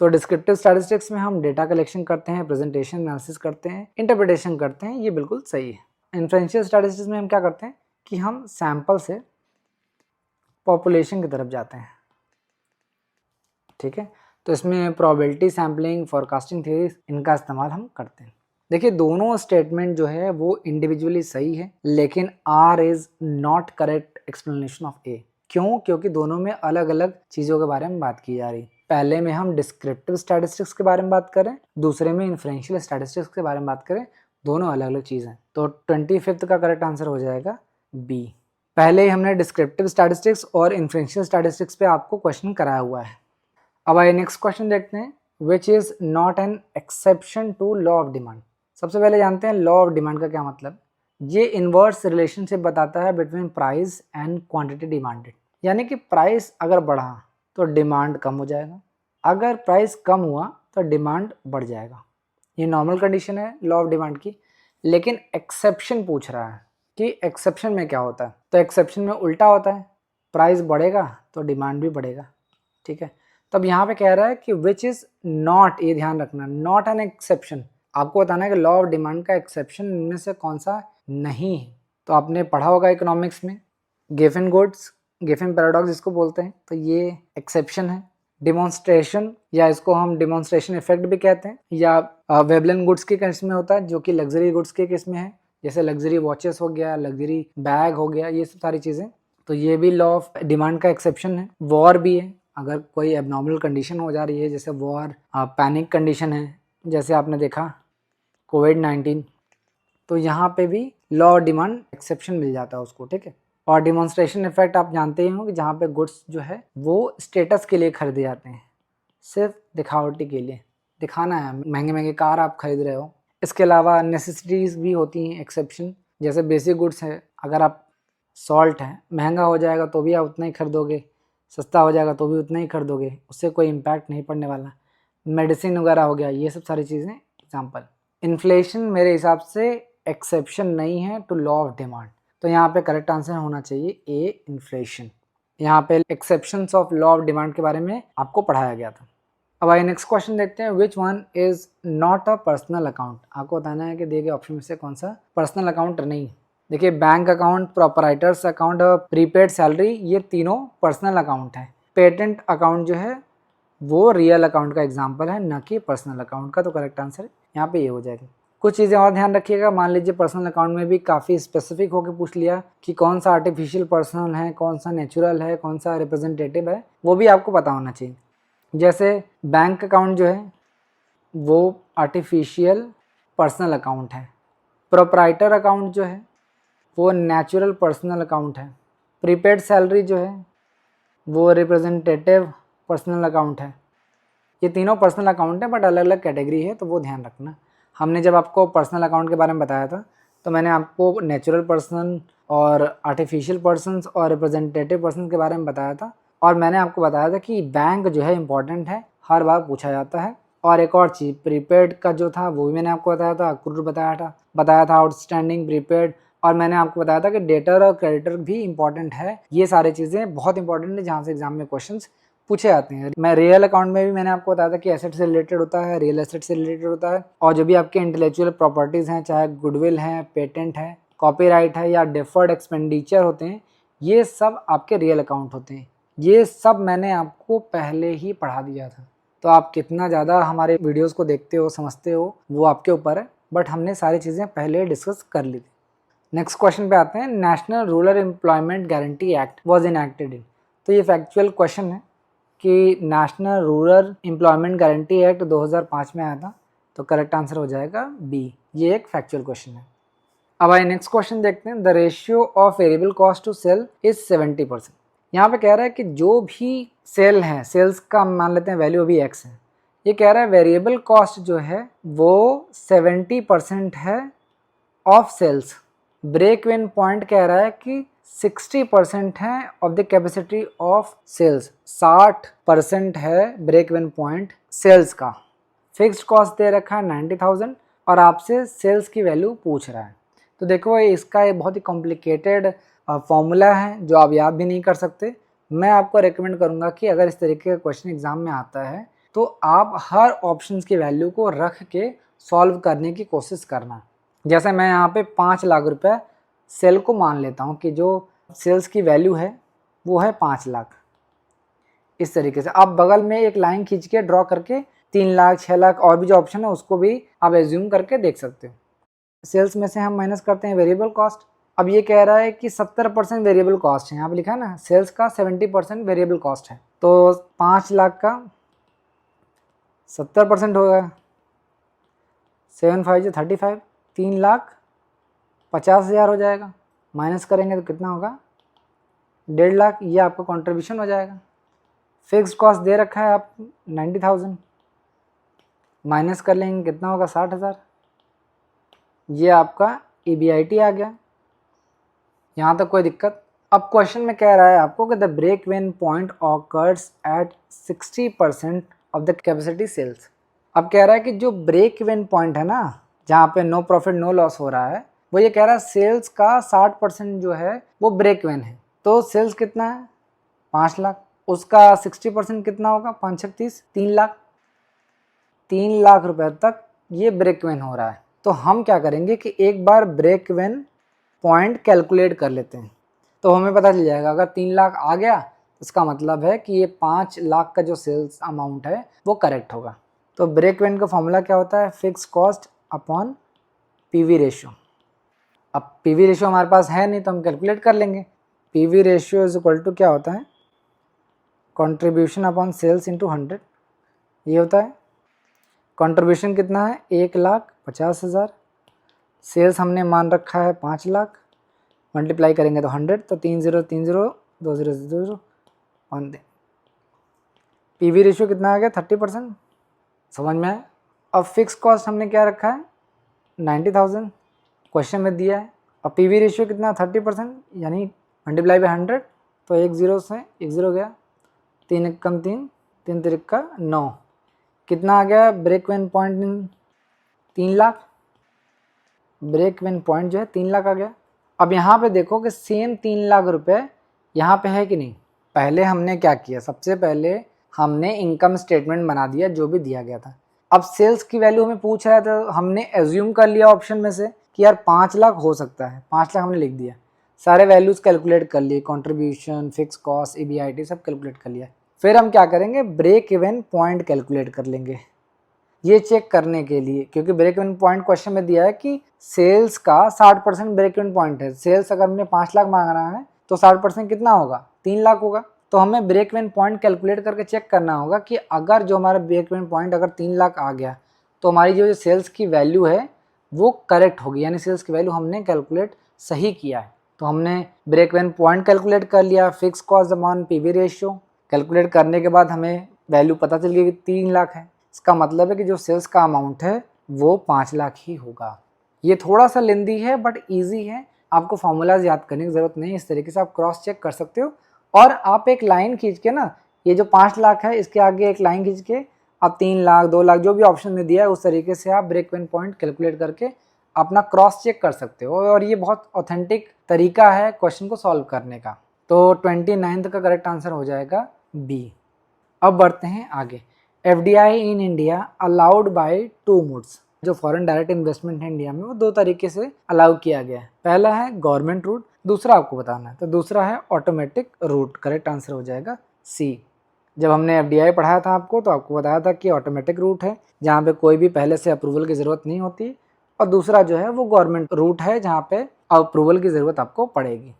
तो डिस्क्रिप्टिव स्टैटिस्टिक्स में हम डेटा कलेक्शन करते हैं, प्रेजेंटेशन एनालिसिस करते हैं, इंटरप्रिटेशन करते हैं, ये बिल्कुल सही है। इन्फ्रेंशियल स्टैटिस्टिक्स में हम क्या करते हैं कि हम सैंपल से पॉपुलेशन की तरफ जाते हैं, ठीक है। तो इसमें प्रोबेबिलिटी सैम्पलिंग, फोरकास्टिंग थ्योरीज, इनका इस्तेमाल हम करते हैं। देखिए दोनों स्टेटमेंट जो है वो इंडिविजुअली सही है, लेकिन R is not correct explanation of A. क्यों? क्योंकि दोनों में अलग अलग चीज़ों के बारे में बात की जा रही है। पहले में हम डिस्क्रिप्टिव स्टैटिस्टिक्स के बारे में बात करें, दूसरे में इन्फ्रेंशियल स्टैटिस्टिक्स के बारे में बात करें, दोनों अलग अलग चीज़ हैं। तो 25 का करेक्ट आंसर हो जाएगा बी। पहले ही हमने डिस्क्रिप्टिव स्टैटिस्टिक्स और इन्फ्रेंशियल स्टैटिस्टिक्स पे आपको क्वेश्चन कराया हुआ है। अब आइए नेक्स्ट क्वेश्चन देखते हैं। Which is not an exception to law of demand. सबसे पहले जानते हैं लॉ ऑफ डिमांड का क्या मतलब। ये इन्वर्स रिलेशनशिप बताता है between price and quantity demanded. यानी कि प्राइस अगर बढ़ा तो डिमांड कम हो जाएगा, अगर प्राइस कम हुआ तो डिमांड बढ़ जाएगा। ये नॉर्मल कंडीशन है लॉ ऑफ डिमांड की। लेकिन एक्सेप्शन पूछ रहा है कि एक्सेप्शन में क्या होता है। तो एक्सेप्शन में उल्टा होता है, प्राइस बढ़ेगा तो डिमांड भी बढ़ेगा, ठीक है। तब यहाँ पे कह रहा है कि विच इज़ नॉट, ये ध्यान रखना, नॉट एन एक्सेप्शन। आपको बताना है कि लॉ ऑफ डिमांड का एक्सेप्शन इनमें से कौन सा नहीं है। तो आपने पढ़ा होगा इकोनॉमिक्स में गेफन गुड्स, गेफन पैराडॉक्स जिसको बोलते हैं, तो ये एक्सेप्शन है। डिमॉन्स्ट्रेशन, या इसको हम डिमॉन्स्ट्रेशन इफेक्ट भी कहते हैं, या वेबलन गुड्स के केस में होता है, जो कि लग्जरी गुड्स के केस में है, जैसे लग्जरी वॉचेस हो गया, लग्जरी बैग हो गया, ये सब सारी चीज़ें। तो ये भी लॉ ऑफ डिमांड का एक्सेप्शन है। वॉर भी है, अगर कोई एबनॉर्मल कंडीशन हो जा रही है, जैसे वॉर, पैनिक कंडीशन है, जैसे आपने देखा कोविड-19, तो यहाँ पे भी लॉ ऑफ डिमांड एक्सेप्शन मिल जाता है उसको, ठीक है। और डिमॉन्स्ट्रेशन इफेक्ट आप जानते ही हो कि जहाँ पे गुड्स जो है वो स्टेटस के लिए खरीदे जाते हैं, सिर्फ दिखावटी के लिए, दिखाना है। महंगे महंगे कार आप खरीद रहे हो। इसके अलावा नेसेसिटीज़ भी होती हैं एक्सेप्शन, जैसे बेसिक गुड्स है, अगर आप सॉल्ट है, महंगा हो जाएगा तो भी आप उतना ही खरीदोगे, सस्ता हो जाएगा तो भी उतना ही खरीदोगे, उससे कोई इम्पैक्ट नहीं पड़ने वाला। मेडिसिन वगैरह हो गया, ये सब सारी चीज़ें एग्जाम्पल। इन्फ्लेशन मेरे हिसाब से एक्सेप्शन नहीं है टू लॉ ऑफ डिमांड, तो यहाँ पे करेक्ट आंसर होना चाहिए ए, इन्फ्लेशन। यहाँ पे exceptions of law of demand के बारे में आपको पढ़ाया गया था। अब आइए नेक्स्ट क्वेश्चन देखते हैं। Which one is not a personal account. आपको बताना है कि दिए गए ऑप्शन में से कौन सा पर्सनल अकाउंट नहीं। देखिए बैंक अकाउंट, प्रोपराइटर्स अकाउंट और प्रीपेड सैलरी, ये तीनों पर्सनल अकाउंट है। पेटेंट अकाउंट जो है वो रियल अकाउंट का एग्जाम्पल है, न कि पर्सनल अकाउंट का। तो करेक्ट आंसर यहाँ पे ये हो जाएगा। कुछ चीज़ें और ध्यान रखिएगा। मान लीजिए पर्सनल अकाउंट में भी काफ़ी स्पेसिफिक होकर पूछ लिया कि कौन सा आर्टिफिशियल पर्सन है, कौन सा नेचुरल है, कौन सा रिप्रेजेंटेटिव है, वो भी आपको पता होना चाहिए। जैसे बैंक अकाउंट जो है वो आर्टिफिशियल पर्सनल अकाउंट है, प्रोपराइटर अकाउंट जो है वो नेचुरल पर्सनल अकाउंट है, प्रीपेड सैलरी जो है वो रिप्रेजेंटेटिव पर्सनल अकाउंट है। ये तीनों पर्सनल अकाउंट है, बट अलग अलग कैटेगरी है, तो वो ध्यान रखना। हमने जब आपको पर्सनल अकाउंट के बारे में बताया था तो मैंने आपको नेचुरल पर्सन और आर्टिफिशियल पर्सनस और रिप्रेजेंटेटिव पर्सन के बारे में बताया था, और मैंने आपको बताया था कि बैंक जो है इंपॉर्टेंट है, हर बार पूछा जाता है। और एक और चीज़ प्रीपेड का जो था वो भी मैंने आपको बताया था, अक्रूड बताया था आउटस्टैंडिंग, प्रीपेड, और मैंने आपको बताया था कि डेटर और क्रेडिटर भी इंपॉर्टेंट है। ये सारी चीज़ें बहुत इंपॉर्टेंट है जहाँ से एग्जाम में क्वेश्चंस पूछे जाते हैं। मैं रियल अकाउंट में भी मैंने आपको बताया था कि एसेट से रिलेटेड होता है, रियल एसेट से रिलेटेड होता है, और जो भी आपके इंटेलेक्चुअल प्रॉपर्टीज़ हैं, चाहे गुडविल है, पेटेंट है, कॉपीराइट है, या डिफर्ड एक्सपेंडिचर होते हैं, ये सब आपके रियल अकाउंट होते हैं। ये सब मैंने आपको पहले ही पढ़ा दिया था, तो आप कितना ज़्यादा हमारे वीडियोस को देखते हो, समझते हो, वो आपके ऊपर है, बट हमने सारी चीज़ें पहले डिस्कस कर ली थी। नेक्स्ट क्वेश्चन पे आते हैं। National Rural Employment Guarantee Act was enacted in. तो ये फैक्चुअल क्वेश्चन है कि National Rural Employment Guarantee Act 2005 में आया था, तो करेक्ट आंसर हो जाएगा बी। ये एक फैक्चुअल क्वेश्चन है। अब आइए नेक्स्ट क्वेश्चन देखते हैं। The ratio of variable cost to sale is 70%। यहाँ पे कह रहा है कि जो भी सेल है, सेल्स का मान लेते हैं वैल्यू अभी एक्स है, ये कह रहा है वेरिएबल कॉस्ट जो है वो 70% है of sales. Break even point कह रहा है कि 60% है of the capacity of sales. 60% है ब्रेक इवन पॉइंट सेल्स का। फिक्स्ड कॉस्ट दे रखा है 90,000 और आपसे सेल्स की वैल्यू पूछ रहा है। तो देखो इसका ये बहुत ही कॉम्प्लिकेटेड फॉर्मूला है जो आप याद भी नहीं कर सकते। मैं आपको रेकमेंड करूंगा कि अगर इस तरीके का क्वेश्चन एग्जाम में आता है तो आप हर ऑप्शंस की वैल्यू को रख के सॉल्व करने की कोशिश करना। जैसे मैं यहाँ पे 5 लाख रुपए सेल को मान लेता हूँ कि जो सेल्स की वैल्यू है वो है 5 लाख। इस तरीके से आप बगल में एक लाइन खींच के ड्रॉ करके 3 लाख 6 लाख और भी जो ऑप्शन है उसको भी आप एज्यूम करके देख सकते हो। सेल्स में से हम माइनस करते हैं वेरिएबल कॉस्ट। अब ये कह रहा है कि 70% वेरिएबल कॉस्ट है, यहाँ पे लिखा है ना, सेल्स का 70% वेरिएबल कॉस्ट है, तो 5 लाख का 70% होगा 7 5 जो 35, 3,50,000 हो जाएगा। माइनस करेंगे तो कितना होगा 1.5 लाख। ये आपका कॉन्ट्रीब्यूशन हो जाएगा। फिक्स्ड कॉस्ट दे रखा है आप 90,000, माइनस कर लेंगे कितना होगा 60,000। ये आपका EBIT आ गया। यहाँ तक कोई दिक्कत? अब क्वेश्चन में कह रहा है आपको कि the break even point occurs at 60% of the capacity sales. अब कह रहा है कि जो ब्रेक इवन पॉइंट है ना, जहाँ पे नो प्रॉफिट नो लॉस हो रहा है, वो ये कह रहा है सेल्स का 60% जो है वो ब्रेक इवन है। तो सेल्स कितना है 5 लाख, उसका 60% कितना होगा 5 6 30 3 लाख। 3 लाख रुपए तक ये ब्रेक इवन हो रहा है। तो हम क्या करेंगे कि एक बार ब्रेक इवन पॉइंट कैलकुलेट कर लेते हैं, तो हमें पता चल जाएगा। अगर 3 लाख आ गया इसका मतलब है कि ये 5 लाख का जो सेल्स अमाउंट है वो करेक्ट होगा। तो ब्रेक इवन का फॉर्मूला क्या होता है, fix cost upon PV ratio. अब पीवी रेशियो हमारे पास है नहीं तो हम कैलकुलेट कर लेंगे। PV ratio is equal to क्या होता है, कंट्रीब्यूशन अपॉन सेल्स इंटू 100। ये होता है कंट्रीब्यूशन कितना है 1,50,000, सेल्स हमने मान रखा है 5 लाख, मल्टीप्लाई करेंगे तो 100, तो 3 0 3 0 2 0 2 0 1 दे। पीवी रेशियो कितना आ गया 30%। समझ में आया? अब फिक्स कॉस्ट हमने क्या रखा है 90,000, क्वेश्चन में दिया है। अब पीवी रेशियो कितना 30%, यानी मल्टीप्लाई बाई 100, तो 1 0 से 1 0 गया, 3 1 कम 3 3 3 का 9। कितना आ गया break even point 3 lakh. Break even point जो है 3 लाख आ गया। अब यहाँ पे देखो कि सेम 3 लाख रुपए यहाँ पे है कि नहीं। पहले हमने क्या किया, सबसे पहले हमने इनकम स्टेटमेंट बना दिया जो भी दिया गया था। अब सेल्स की वैल्यू हमें पूछ रहा है तो हमने एज्यूम कर लिया ऑप्शन में से कि यार 5 लाख हो सकता है, 5 लाख हमने लिख दिया। सारे वैल्यूज कैलकुलेट कर लिए, कॉन्ट्रीब्यूशन, फिक्स कॉस्ट, EBIT सब कैलकुलेट कर लिया। फिर हम क्या करेंगे, ब्रेक इवन पॉइंट कैलकुलेट कर लेंगे ये चेक करने के लिए, क्योंकि ब्रेक इवन पॉइंट क्वेश्चन में दिया है कि सेल्स का 60% ब्रेक इवन पॉइंट है। सेल्स अगर हमने 5 लाख मांग रहा है तो 60% कितना होगा 3 लाख होगा। तो हमें ब्रेक इवन पॉइंट कैलकुलेट करके चेक करना होगा कि अगर जो हमारा ब्रेक इवन पॉइंट अगर 3 लाख आ गया तो हमारी जो सेल्स की वैल्यू है वो करेक्ट होगी, यानी सेल्स की वैल्यू हमने कैलकुलेट सही किया है। तो हमने ब्रेक इवन पॉइंट कैलकुलेट कर लिया, fix cost upon PV ratio calculate करने के बाद हमें वैल्यू पता चल गई कि 3 लाख है। इसका मतलब है कि जो सेल्स का अमाउंट है वो 5 लाख ही होगा। ये थोड़ा सा लेंदी है बट इजी है, आपको फॉर्मूलाज याद करने की ज़रूरत नहीं। इस तरीके से आप क्रॉस चेक कर सकते हो। और आप एक लाइन खींच के ना, ये जो 5 लाख है इसके आगे एक लाइन खींच के आप 3 लाख 2 लाख जो भी ऑप्शन में दिया है उस तरीके से आप ब्रेक इवन पॉइंट कैलकुलेट करके अपना क्रॉस चेक कर सकते हो। और ये बहुत ऑथेंटिक तरीका है क्वेश्चन को सॉल्व करने का। तो 29 का करेक्ट आंसर हो जाएगा बी। अब बढ़ते हैं आगे। FDI in India allowed by 2 modes. जो फॉरेन डायरेक्ट इन्वेस्टमेंट है इंडिया में वो 2 तरीके से अलाउ किया गया है। पहला है गवर्नमेंट रूट, दूसरा आपको बताना है, तो दूसरा है ऑटोमेटिक रूट। करेक्ट आंसर हो जाएगा सी। जब हमने एफडीआई पढ़ाया था आपको तो आपको बताया था कि ऑटोमेटिक रूट है जहाँ पे कोई भी पहले से अप्रूवल की ज़रूरत नहीं होती, और दूसरा जो है वो गवर्नमेंट रूट है जहाँ पे अप्रूवल की ज़रूरत आपको पड़ेगी।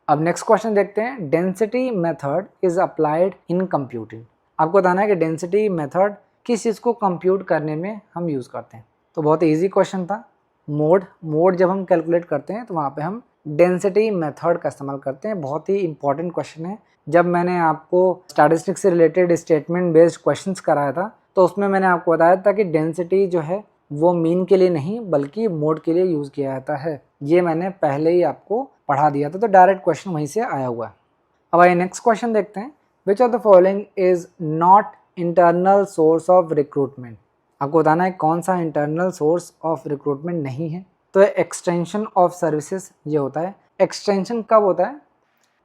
अब नेक्स्ट क्वेश्चन देखते हैं, density method is applied in computing. आपको बताना है कि डेंसिटी मेथड किस चीज़ को कंप्यूट करने में हम यूज़ करते हैं। तो बहुत ईजी क्वेश्चन था। मोड जब हम कैलकुलेट करते हैं तो वहाँ पे हम डेंसिटी मेथड का इस्तेमाल करते हैं। बहुत ही इंपॉर्टेंट क्वेश्चन है। जब मैंने आपको स्टैटिस्टिक्स से रिलेटेड स्टेटमेंट बेस्ड क्वेश्चंस कराया था तो उसमें मैंने आपको बताया था कि डेंसिटी जो है वो मीन के लिए नहीं बल्कि मोड के लिए यूज़ किया जाता है। ये मैंने पहले ही आपको पढ़ा दिया था, तो डायरेक्ट क्वेश्चन वहीं से आया हुआ है। अब आइए नेक्स्ट क्वेश्चन देखते हैं, which of the following is not internal source of recruitment. आपको बताना है कौन सा इंटरनल सोर्स ऑफ रिक्रूटमेंट नहीं है। तो एक्सटेंशन ऑफ सर्विसेज ये होता है। एक्सटेंशन कब होता है?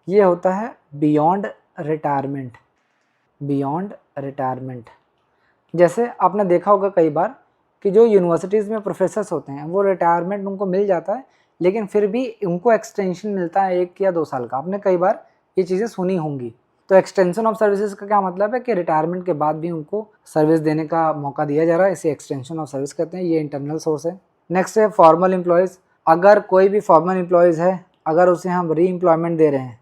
ये होता है बियॉन्ड रिटायरमेंट। बियॉन्ड रिटायरमेंट जैसे आपने देखा होगा कई बार कि जो यूनिवर्सिटीज़ में प्रोफेसर्स होते हैं वो रिटायरमेंट उनको मिल जाता है, लेकिन फिर भी उनको एक्सटेंशन मिलता है 1 या 2 साल का। आपने कई बार ये चीज़ें सुनी होंगी। तो एक्सटेंशन ऑफ सर्विसेज का क्या मतलब है कि रिटायरमेंट के बाद भी उनको सर्विस देने का मौका दिया जा रहा है, इसे एक्सटेंशन ऑफ सर्विस कहते हैं। ये इंटरनल सोर्स है। नेक्स्ट है फॉर्मल एम्प्लॉयज़। अगर कोई भी फॉर्मल एम्प्लॉयज़ है, अगर उसे हम री एम्प्लॉयमेंट दे रहे हैं,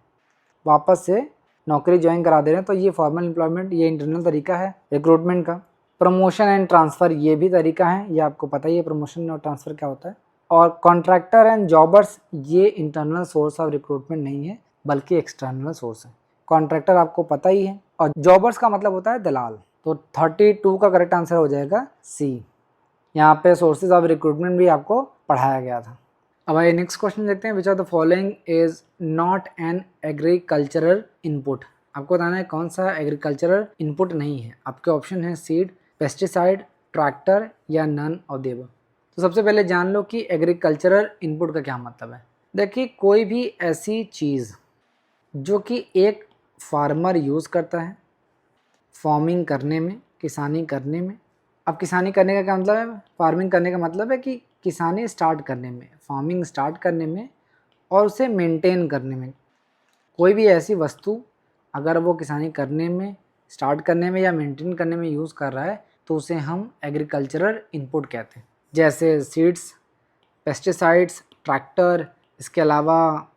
वापस से नौकरी ज्वाइन करा दे रहे हैं, तो ये फॉर्मल एम्प्लॉयमेंट, ये इंटरनल तरीका है रिक्रूटमेंट का। प्रमोशन एंड ट्रांसफ़र ये भी तरीका है, ये आपको पता ही है प्रमोशन और ट्रांसफ़र क्या होता है। और कॉन्ट्रैक्टर एंड जॉबर्स ये इंटरनल सोर्स ऑफ रिक्रूटमेंट नहीं है बल्कि एक्सटर्नल सोर्स है। कॉन्ट्रैक्टर आपको पता ही है और जॉबर्स का मतलब होता है दलाल। तो 32 का करेक्ट आंसर हो जाएगा सी। यहाँ पे सोर्सेज ऑफ रिक्रूटमेंट भी आपको पढ़ाया गया था। अब आइए नेक्स्ट क्वेश्चन देखते हैं, which of the following is not an agricultural input. आपको बताना है कौन सा एग्रीकल्चरल इनपुट नहीं है। आपके ऑप्शन है सीड, पेस्टिसाइड, ट्रैक्टर या नन ऑफ द अबव। तो सबसे पहले जान लो कि एग्रीकल्चरल इनपुट का क्या मतलब है। देखिए, कोई भी ऐसी चीज़ जो कि एक फार्मर यूज़ करता है फार्मिंग करने में, किसानी करने में। अब किसानी करने का क्या मतलब है? फार्मिंग करने का मतलब है कि किसानी स्टार्ट करने में, फार्मिंग स्टार्ट करने में और उसे मेंटेन करने में। कोई भी ऐसी वस्तु अगर वो किसानी करने में, स्टार्ट करने में या मेंटेन करने में यूज़ कर रहा है तो उसे हम एग्रीकल्चरल इनपुट कहते हैं। जैसे सीड्स, पेस्टिसाइड्स, ट्रैक्टर, इसके अलावा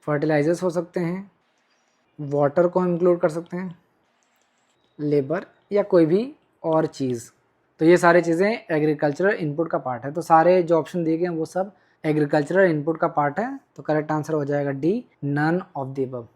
फर्टिलाइज़र्स हो सकते हैं, वाटर को इंक्लूड कर सकते हैं, लेबर या कोई भी और चीज़। तो ये सारी चीज़ें एग्रीकल्चरल इनपुट का पार्ट है। तो सारे जो ऑप्शन दिए गए हैं वो सब एग्रीकल्चरल इनपुट का पार्ट है। तो करेक्ट आंसर हो जाएगा D, none of the above.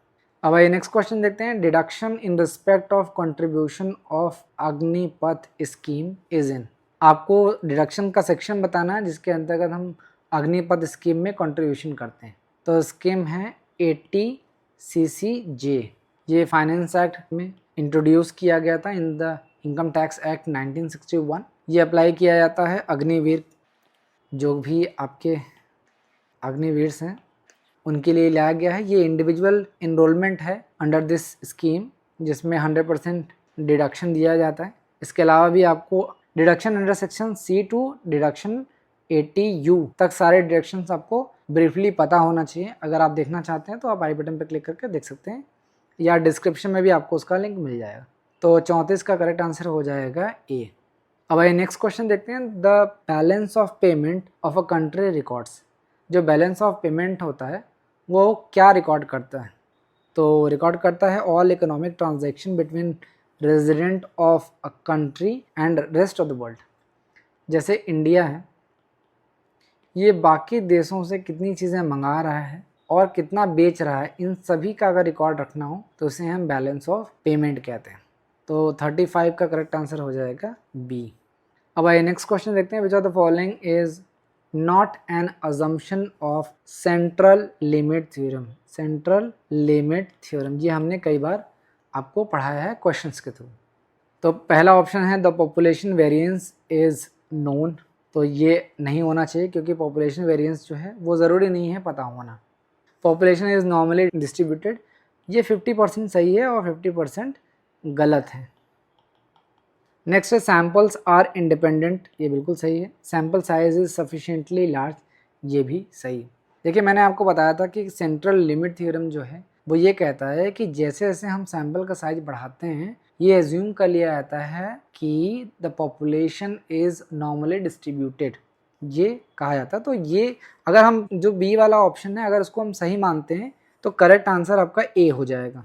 अब आइए नेक्स्ट क्वेश्चन देखते हैं, deduction in respect of contribution of Agnipath scheme is in. आपको डिडक्शन का सेक्शन बताना है जिसके अंतर्गत हम अग्निपथ स्कीम में कंट्रीब्यूशन करते हैं। तो स्कीम है 80CCJ। ये फाइनेंस एक्ट में इंट्रोड्यूस किया गया था in the income tax act 1961। ये अप्लाई किया जाता है अग्निवीर, जो भी आपके अग्निवीर हैं उनके लिए लाया गया है। ये इंडिविजुअल इनरोलमेंट है अंडर दिस स्कीम, जिसमें 100% डिडक्शन दिया जाता है। इसके अलावा भी आपको deduction under section C2 deduction 80U तक सारे डिडक्शंस आपको ब्रीफली पता होना चाहिए। अगर आप देखना चाहते हैं तो आप आई बटन पर क्लिक करके देख सकते हैं या डिस्क्रिप्शन में भी आपको उसका लिंक मिल जाएगा। तो 34 का करेक्ट आंसर हो जाएगा ए। अब आइए नेक्स्ट क्वेश्चन देखते हैं, the balance of payment of a country records. जो बैलेंस ऑफ पेमेंट होता है वो क्या रिकॉर्ड करता है? तो रिकॉर्ड करता है all economic transaction between resident of a country and rest of the world. जैसे इंडिया है, ये बाकी देशों से कितनी चीज़ें मंगा रहा है और कितना बेच रहा है, इन सभी का अगर रिकॉर्ड रखना हो तो उसे हम बैलेंस ऑफ पेमेंट कहते हैं। तो 35 का करेक्ट आंसर हो जाएगा बी। अब आइए नेक्स्ट क्वेश्चन देखते हैं, which of the following is not an assumption of central limit theorem. Central limit theorem ये हमने कई बार आपको पढ़ाया है क्वेश्चंस के थ्रू। तो पहला ऑप्शन है the population variance is known. तो ये नहीं होना चाहिए क्योंकि पॉपुलेशन वेरिएंस जो है वो ज़रूरी नहीं है पता होना। पॉपुलेशन इज़ नॉर्मली डिस्ट्रीब्यूटेड, ये 50% सही है और 50% गलत है। नेक्स्ट है सैम्पल्स आर इंडिपेंडेंट, ये बिल्कुल सही है। Sample size is sufficiently large, ये भी सही। देखिए मैंने आपको बताया था कि सेंट्रल लिमिट थ्योरम जो है वो ये कहता है कि जैसे जैसे हम सैंपल का साइज बढ़ाते हैं ये एज्यूम कर लिया जाता है कि the population is normally distributed, ये कहा जाता है। तो ये अगर हम जो बी वाला ऑप्शन है अगर उसको हम सही मानते हैं तो करेक्ट आंसर आपका ए हो जाएगा।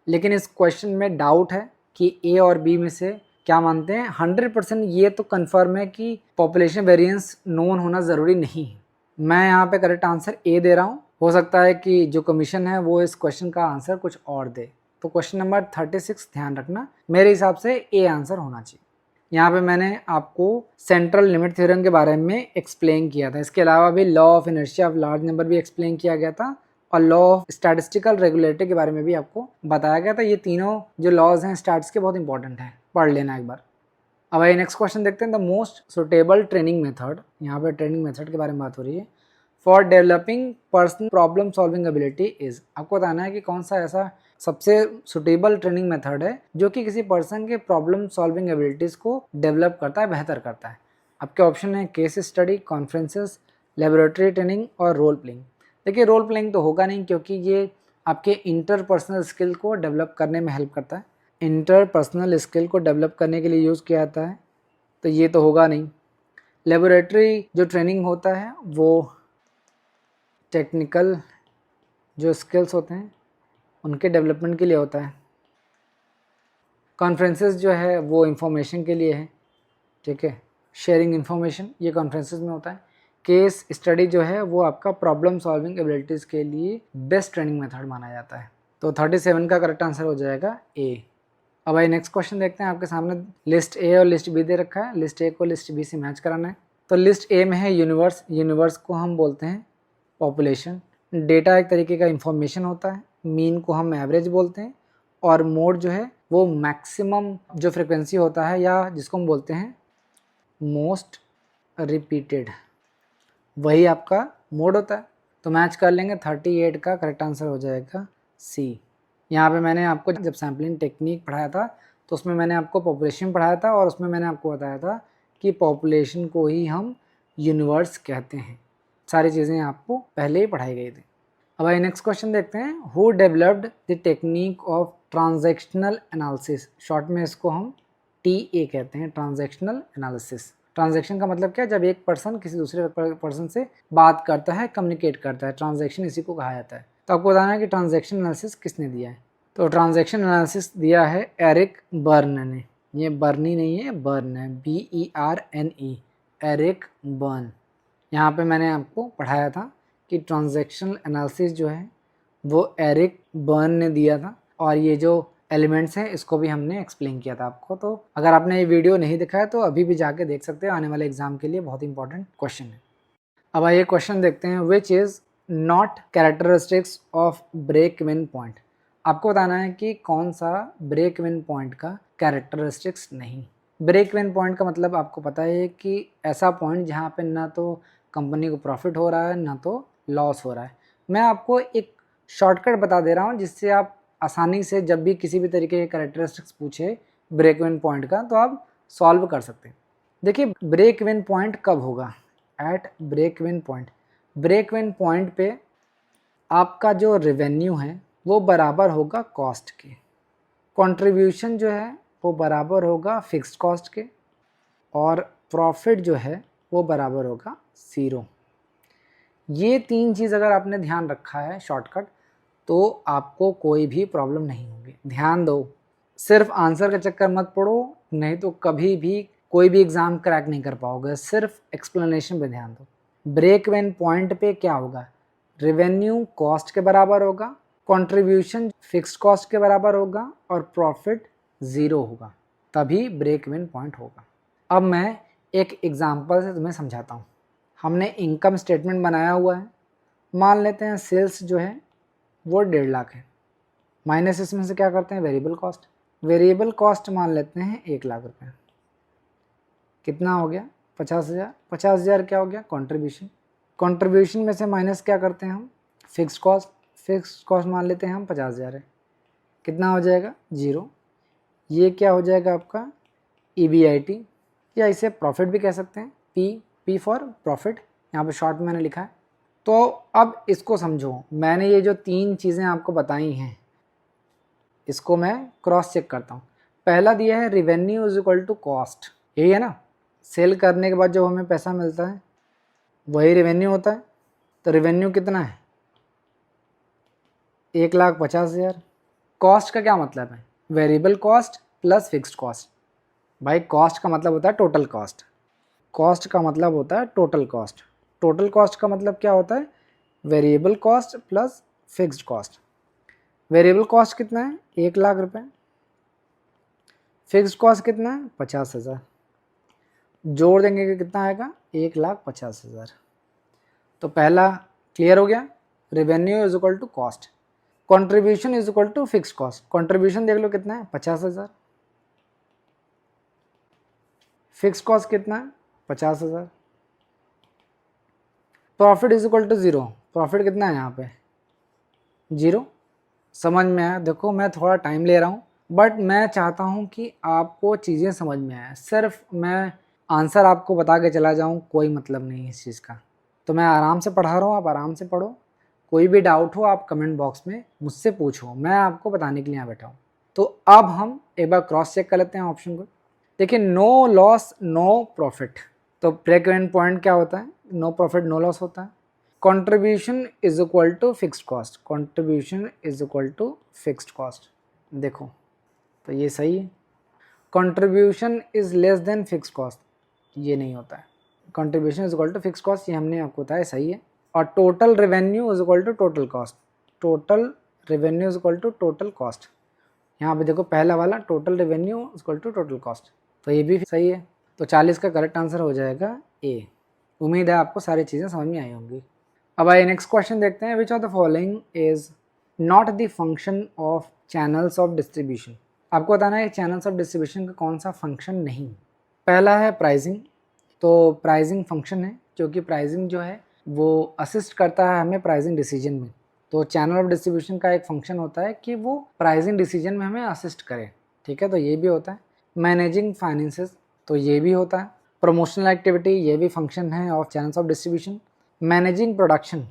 लेकिन इस क्वेश्चन में डाउट है कि ए और बी में से क्या मानते हैं। 100% ये तो कन्फर्म है कि पॉपुलेशन वेरिएंस नोन होना ज़रूरी नहीं है। मैं यहाँ पे करेक्ट आंसर ए दे रहा हूँ। हो सकता है कि जो कमीशन है वो इस क्वेश्चन का आंसर कुछ और दे। तो क्वेश्चन नंबर 36 ध्यान रखना, मेरे हिसाब से ए आंसर होना चाहिए। यहाँ पे मैंने आपको सेंट्रल लिमिट थ्योरम के बारे में एक्सप्लेन किया था। इसके अलावा भी law of inertia of large number भी एक्सप्लेन किया गया था और लॉ ऑफ स्टैटिस्टिकल रेगुलेटरी के बारे में भी आपको बताया गया था। ये तीनों जो लॉज हैं स्टैट्स के बहुत इंपॉर्टेंट हैं, पढ़ लेना एक बार। अब आइए नेक्स्ट क्वेश्चन देखते हैं। The most suitable training method, यहाँ पे ट्रेनिंग मेथड के बारे में बात हो रही है, for developing personal problem solving ability is. आपको बताना है कि कौन सा ऐसा सबसे सुटेबल ट्रेनिंग मेथड है जो कि किसी पर्सन के प्रॉब्लम सॉल्विंग एबिलिटीज को डेवलप करता है, बेहतर करता है। आपके ऑप्शन है case study, conferences, laboratory training और रोल प्लेइंग। देखिए रोल प्लेइंग तो होगा नहीं क्योंकि ये आपके इंटरपर्सनल स्किल को डेवलप करने में हेल्प करता है, इंटरपर्सनल स्किल को डेवलप करने के लिए यूज़ किया जाता है, तो ये तो होगा नहीं। लेबोरेटरी जो ट्रेनिंग होता है वो टेक्निकल जो स्किल्स होते हैं उनके डेवलपमेंट के लिए होता है। कॉन्फ्रेंसेस जो है वो इंफॉर्मेशन के लिए है, ठीक है, शेयरिंग इन्फॉर्मेशन, ये कॉन्फ्रेंसेस में होता है। केस स्टडी जो है वो आपका प्रॉब्लम सॉल्विंग एबिलिटीज़ के लिए बेस्ट ट्रेनिंग मेथड माना जाता है। तो 37 का करेक्ट आंसर हो जाएगा ए। अब भाई नेक्स्ट क्वेश्चन देखते हैं। आपके सामने लिस्ट ए और लिस्ट बी दे रखा है, लिस्ट ए को लिस्ट बी से मैच कराना है। तो लिस्ट ए में है यूनिवर्स, यूनिवर्स को हम बोलते हैं पॉपुलेशन। डेटा एक तरीके का इंफॉर्मेशन होता है, मीन को हम एवरेज बोलते हैं, और मोड जो है वो मैक्सिमम जो फ्रिक्वेंसी होता है या जिसको हम बोलते हैं मोस्ट रिपीटेड, वही आपका मोड होता है। तो मैच कर लेंगे, 38 का करेक्ट आंसर हो जाएगा सी। यहाँ पे मैंने आपको जब सैम्पलिंग टेक्निक पढ़ाया था तो उसमें मैंने आपको पॉपुलेशन पढ़ाया था और उसमें मैंने आपको बताया था कि पॉपुलेशन को ही हम यूनिवर्स कहते हैं। सारी चीज़ें आपको पहले ही पढ़ाई गई थी। अब आइए नेक्स्ट क्वेश्चन देखते हैं। Who developed the technique of transactional analysis, short में इसको हम TA कहते हैं, ट्रांजैक्शनल एनालिसिस। ट्रांजैक्शन का मतलब क्या है, जब एक पर्सन किसी दूसरे पर्सन से बात करता है, कम्युनिकेट करता है, ट्रांजैक्शन इसी को कहा जाता है। तो आपको बताना है कि ट्रांजैक्शन एनालिसिस किसने दिया है। तो ट्रांजैक्शन एनालिसिस दिया है एरिक बर्न ने, ये बर्नी नहीं है, बर्न है, BERNE, एरिक बर्न। यहाँ पे मैंने आपको पढ़ाया था कि ट्रांजैक्शनल एनालिसिस जो है वो एरिक बर्न ने दिया था और ये जो एलिमेंट्स हैं इसको भी हमने एक्सप्लेन किया था आपको। तो अगर आपने ये वीडियो नहीं देखा है तो अभी भी जाके देख सकते हो, आने वाले एग्जाम के लिए बहुत इंपॉर्टेंट क्वेश्चन है। अब आइए क्वेश्चन देखते हैं। Which is not characteristics of break even point. आपको बताना है कि कौन सा ब्रेक इवन पॉइंट का कैरेक्टरिस्टिक्स नहीं। ब्रेक इवन पॉइंट का मतलब आपको पता है कि ऐसा पॉइंट जहाँ पे ना तो कंपनी को प्रॉफिट हो रहा है ना तो लॉस हो रहा है। मैं आपको एक शॉर्टकट बता दे रहा हूँ जिससे आप आसानी से जब भी किसी भी तरीके के कैरेक्टरिस्टिक्स पूछे ब्रेक इवन पॉइंट का तो आप सॉल्व कर सकते हैं। देखिए ब्रेक इवन पॉइंट कब होगा, at break even point. Break even point पे आपका जो रेवेन्यू है वो बराबर होगा कॉस्ट के, कंट्रीब्यूशन जो है वो बराबर होगा फिक्स्ड कॉस्ट के, और प्रॉफिट जो है वो बराबर होगा 0। ये तीन चीज़ अगर आपने ध्यान रखा है शॉर्टकट तो आपको कोई भी प्रॉब्लम नहीं होगी। ध्यान दो, सिर्फ आंसर का चक्कर मत पड़ो, नहीं तो कभी भी कोई भी एग्ज़ाम क्रैक नहीं कर पाओगे। सिर्फ एक्सप्लेनेशन पे ध्यान दो। ब्रेक इवन पॉइंट पे क्या होगा, रेवेन्यू कॉस्ट के बराबर होगा, कंट्रीब्यूशन फिक्स्ड कॉस्ट के बराबर होगा और प्रॉफिट 0 होगा, तभी ब्रेक इवन पॉइंट होगा। अब मैं एक एग्जांपल से तुम्हें समझाता हूँ। हमने इनकम स्टेटमेंट बनाया हुआ है, मान लेते हैं सेल्स जो है वो 1.5 लाख है, माइनस इसमें से क्या करते हैं वेरिएबल कॉस्ट। वेरिएबल कॉस्ट मान लेते हैं 1 लाख रुपए, कितना हो गया 50,000। 50,000 क्या हो गया कंट्रीब्यूशन। कंट्रीब्यूशन में से माइनस क्या करते हैं हम फिक्स्ड कॉस्ट। फिक्स्ड कॉस्ट मान लेते हैं हम 50,000 है, कितना हो जाएगा 0। ये क्या हो जाएगा आपका EBIT, या इसे प्रॉफिट भी कह सकते हैं, P फॉर प्रॉफिट, यहाँ पे शॉर्ट में मैंने लिखा है। तो अब इसको समझो, मैंने ये जो 3 चीज़ें आपको बताई हैं इसको मैं क्रॉस चेक करता हूँ। पहला दिया है revenue is equal to cost, यही है ना, सेल करने के बाद जो हमें पैसा मिलता है वही रेवेन्यू होता है। तो रेवेन्यू कितना है, 1,50,000। कॉस्ट का क्या मतलब है, variable cost plus fixed cost. भाई कॉस्ट का मतलब होता है टोटल कॉस्ट, कॉस्ट का मतलब होता है टोटल कॉस्ट। टोटल कॉस्ट का मतलब क्या होता है, variable cost plus fixed cost. Variable cost कितना है, 1,00,000 रुपये। फिक्स्ड कॉस्ट कितना है, 50,000। जोड़ देंगे कि कितना आएगा, 1,50,000। तो पहला क्लियर हो गया, revenue is equal to cost. Contribution is equal to fixed cost. Contribution देख लो कितना है, 50,000। फिक्स्ड कॉस्ट कितना है, 50,000। Profit is equal to 0। Profit कितना है यहाँ पे, 0। समझ में आया। देखो मैं थोड़ा टाइम ले रहा हूँ बट मैं चाहता हूँ कि आपको चीज़ें समझ में आए। सिर्फ मैं आंसर आपको बता के चला जाऊँ कोई मतलब नहीं है इस चीज़ का। तो मैं आराम से पढ़ा रहा हूँ, आप आराम से पढ़ो। कोई भी डाउट हो आप कमेंट बॉक्स में मुझसे पूछो, मैं आपको बताने के लिए यहाँ बैठा हूँ। तो अब हम एक बार क्रॉस चेक कर लेते हैं ऑप्शन को। देखिए नो लॉस नो प्रॉफिट, तो ब्रेक इवन पॉइंट क्या होता है, नो प्रॉफिट नो लॉस होता है। Contribution is equal to fixed cost, contribution is equal to fixed cost. देखो तो ये सही है। Contribution is less than fixed cost, ये नहीं होता है। Contribution is equal to fixed cost, ये हमने आपको बताया सही है। और total revenue is equal to total cost, total revenue is equal to total cost. यहाँ पे देखो पहला वाला total revenue is equal to total cost, तो ये भी सही है। तो 40 का करेक्ट आंसर हो जाएगा ए। उम्मीद है आपको सारी चीज़ें समझ में आई होंगी। अब आइए नेक्स्ट क्वेश्चन देखते हैं। Which of the following is not the function of channels of distribution. आपको बताना है चैनल्स ऑफ डिस्ट्रीब्यूशन का कौन सा फंक्शन नहीं। पहला है प्राइसिंग, तो प्राइसिंग फंक्शन है, क्योंकि प्राइसिंग जो है वो असिस्ट करता है हमें प्राइसिंग डिसीजन में। तो चैनल ऑफ डिस्ट्रीब्यूशन का एक फंक्शन होता है कि वो प्राइसिंग डिसीजन में हमें असिस्ट करे, ठीक है, तो ये भी होता है। मैनेजिंग फाइनेंसेस, तो ये भी होता है। प्रमोशनल एक्टिविटी, ये भी फंक्शन है of channels of distribution. Managing production,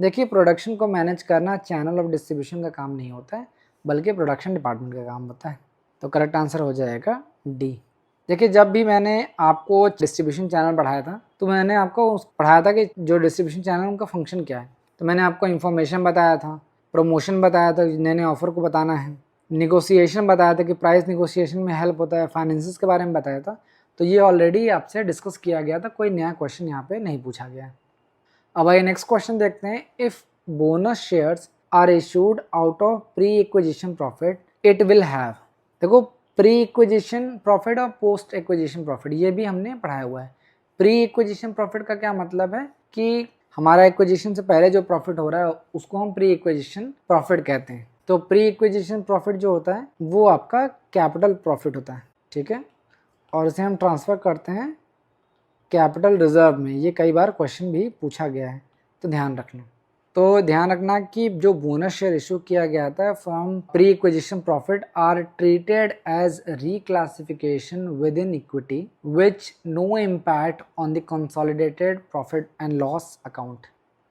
देखिए प्रोडक्शन को मैनेज करना चैनल ऑफ डिस्ट्रीब्यूशन का काम नहीं होता है, बल्कि प्रोडक्शन डिपार्टमेंट का काम होता है। तो करेक्ट आंसर हो जाएगा डी। देखिए जब भी मैंने आपको डिस्ट्रीब्यूशन चैनल पढ़ाया था तो मैंने आपको पढ़ाया था कि जो डिस्ट्रीब्यूशन चैनल उनका फंक्शन क्या है। तो मैंने आपको इन्फॉर्मेशन बताया था, प्रमोशन बताया था, नए नए ऑफर को बताना है, निगोसिएशन बताया था कि प्राइस निगोसिएशन में हेल्प होता है, फाइनेंसिस के बारे में बताया था। तो ये ऑलरेडी आपसे डिस्कस किया गया था, कोई नया क्वेश्चन यहाँ पे नहीं पूछा गया है। अब आइए नेक्स्ट क्वेश्चन देखते हैं। If bonus shares are issued out of pre acquisition profit it will have. देखो प्री एक्विजिशन प्रॉफिट और पोस्ट एक्विजिशन प्रॉफिट ये भी हमने पढ़ाया हुआ है। प्री एक्विजिशन प्रॉफिट का क्या मतलब है कि हमारा एक्विजिशन से पहले जो प्रॉफिट हो रहा है उसको हम प्री एक्विजिशन प्रॉफिट कहते हैं। तो प्री एक्विजिशन प्रॉफिट जो होता है वो आपका कैपिटल प्रॉफिट होता है, ठीक है, और इसे हम ट्रांसफ़र करते हैं कैपिटल रिजर्व में। ये कई बार क्वेश्चन भी पूछा गया है, तो ध्यान रखना। तो ध्यान रखना कि जो बोनस शेयर इशू किया गया था from pre acquisition profit are treated as reclassification within equity which no impact on the consolidated profit and loss account.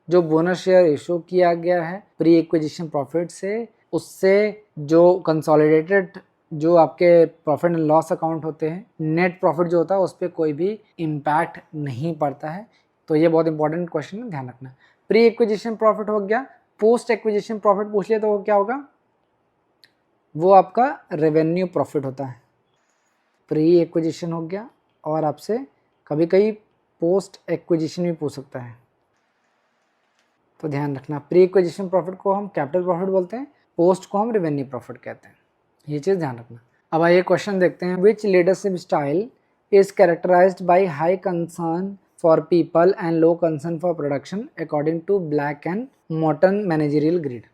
जो बोनस शेयर इशू किया गया है प्री एक्विजिशन प्रॉफिट से, उससे जो कंसोलिडेटेड जो आपके प्रॉफिट एंड लॉस अकाउंट होते हैं, नेट प्रॉफिट जो होता है उस पर कोई भी इम्पैक्ट नहीं पड़ता है। तो ये बहुत इंपॉर्टेंट क्वेश्चन है, ध्यान रखना। प्री एक्विजिशन प्रॉफिट हो गया, पोस्ट एक्विजिशन प्रॉफिट पूछ लिया तो वो क्या होगा, वो आपका रेवेन्यू प्रॉफिट होता है। प्री एक्विजिशन हो गया और आपसे कभी कभी पोस्ट एक्विजिशन भी पूछ सकता है, तो ध्यान रखना। प्री एक्विजिशन प्रॉफिट को हम कैपिटल प्रॉफिट बोलते हैं, पोस्ट को हम रेवेन्यू प्रॉफिट कहते हैं, ये चीज़ ध्यान रखना। अब आइए क्वेश्चन देखते हैं। Which leadership style is characterized by high concern for people and low concern for production according to Blake and Mouton managerial grid.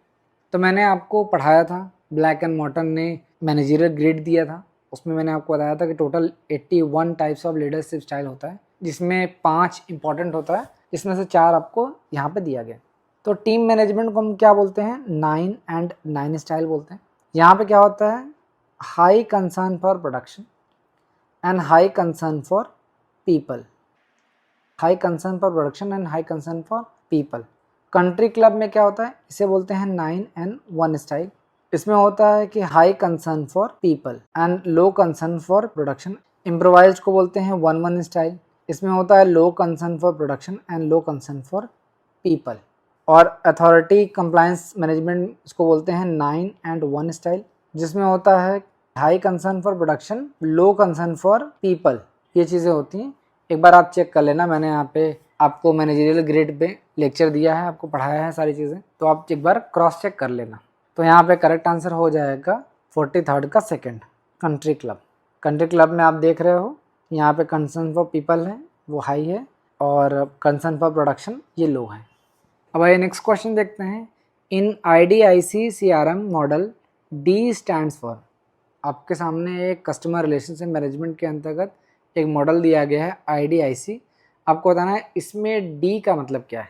तो मैंने आपको पढ़ाया था, ब्लैक एंड मॉर्टन ने मैनेजरियल ग्रिड दिया था, उसमें मैंने आपको बताया था कि total 81 types of leadership style होता है, जिसमें 5 इंपॉर्टेंट होता है, जिसमें से 4 आपको यहाँ पे दिया गया। तो टीम मैनेजमेंट को हम क्या बोलते हैं, 9 एंड 9 स्टाइल बोलते हैं। यहाँ पे क्या होता है, high concern for production and high concern for people, high concern for production and high concern for people. Country club में क्या होता है, इसे बोलते हैं 9N1 स्टाइल। इसमें होता है कि high concern for people and low concern for production. Improvised को बोलते हैं 1-1 स्टाइल। इसमें होता है low concern for production and low concern for people. और अथॉरिटी कंप्लायंस मैनेजमेंट इसको बोलते हैं 9-1 स्टाइल, जिसमें होता है high concern for production, low concern for people. ये चीज़ें होती हैं। एक बार आप चेक कर लेना, मैंने यहाँ पे आपको मैनेजरियल ग्रेड पे लेक्चर दिया है, आपको पढ़ाया है सारी चीज़ें, तो आप एक बार क्रॉस चेक कर लेना। तो यहाँ पे करेक्ट आंसर हो जाएगा 43rd का second, country club. Country club में आप देख रहे हो यहाँ पे कंसर्न फॉर पीपल है वो हाई है और कंसर्न फॉर प्रोडक्शन ये लो है। अब आइए नेक्स्ट क्वेश्चन देखते हैं। इन IDIC CRM model D stands for. आपके सामने एक कस्टमर रिलेशनशिप मैनेजमेंट के अंतर्गत एक मॉडल दिया गया है IDIC। आपको बताना है इसमें D का मतलब क्या है।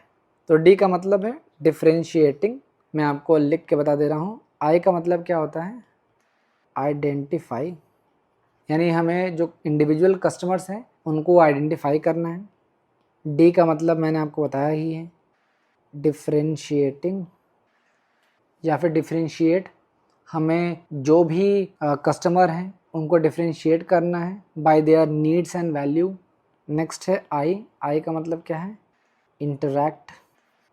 तो D का मतलब है डिफ्रेंशिएटिंग। मैं आपको लिख के बता दे रहा हूँ। I का मतलब क्या होता है, आइडेंटिफाई, यानी हमें जो इंडिविजुअल कस्टमर्स हैं उनको आइडेंटिफाई करना है। D का मतलब मैंने आपको बताया ही है, डिफ्रेंशिएटिंग या फिर डिफ्रेंशिएट। हमें जो भी कस्टमर हैं उनको डिफ्रेंशिएट करना है bye there needs and value. Next है आई का मतलब क्या है, इंटरैक्ट।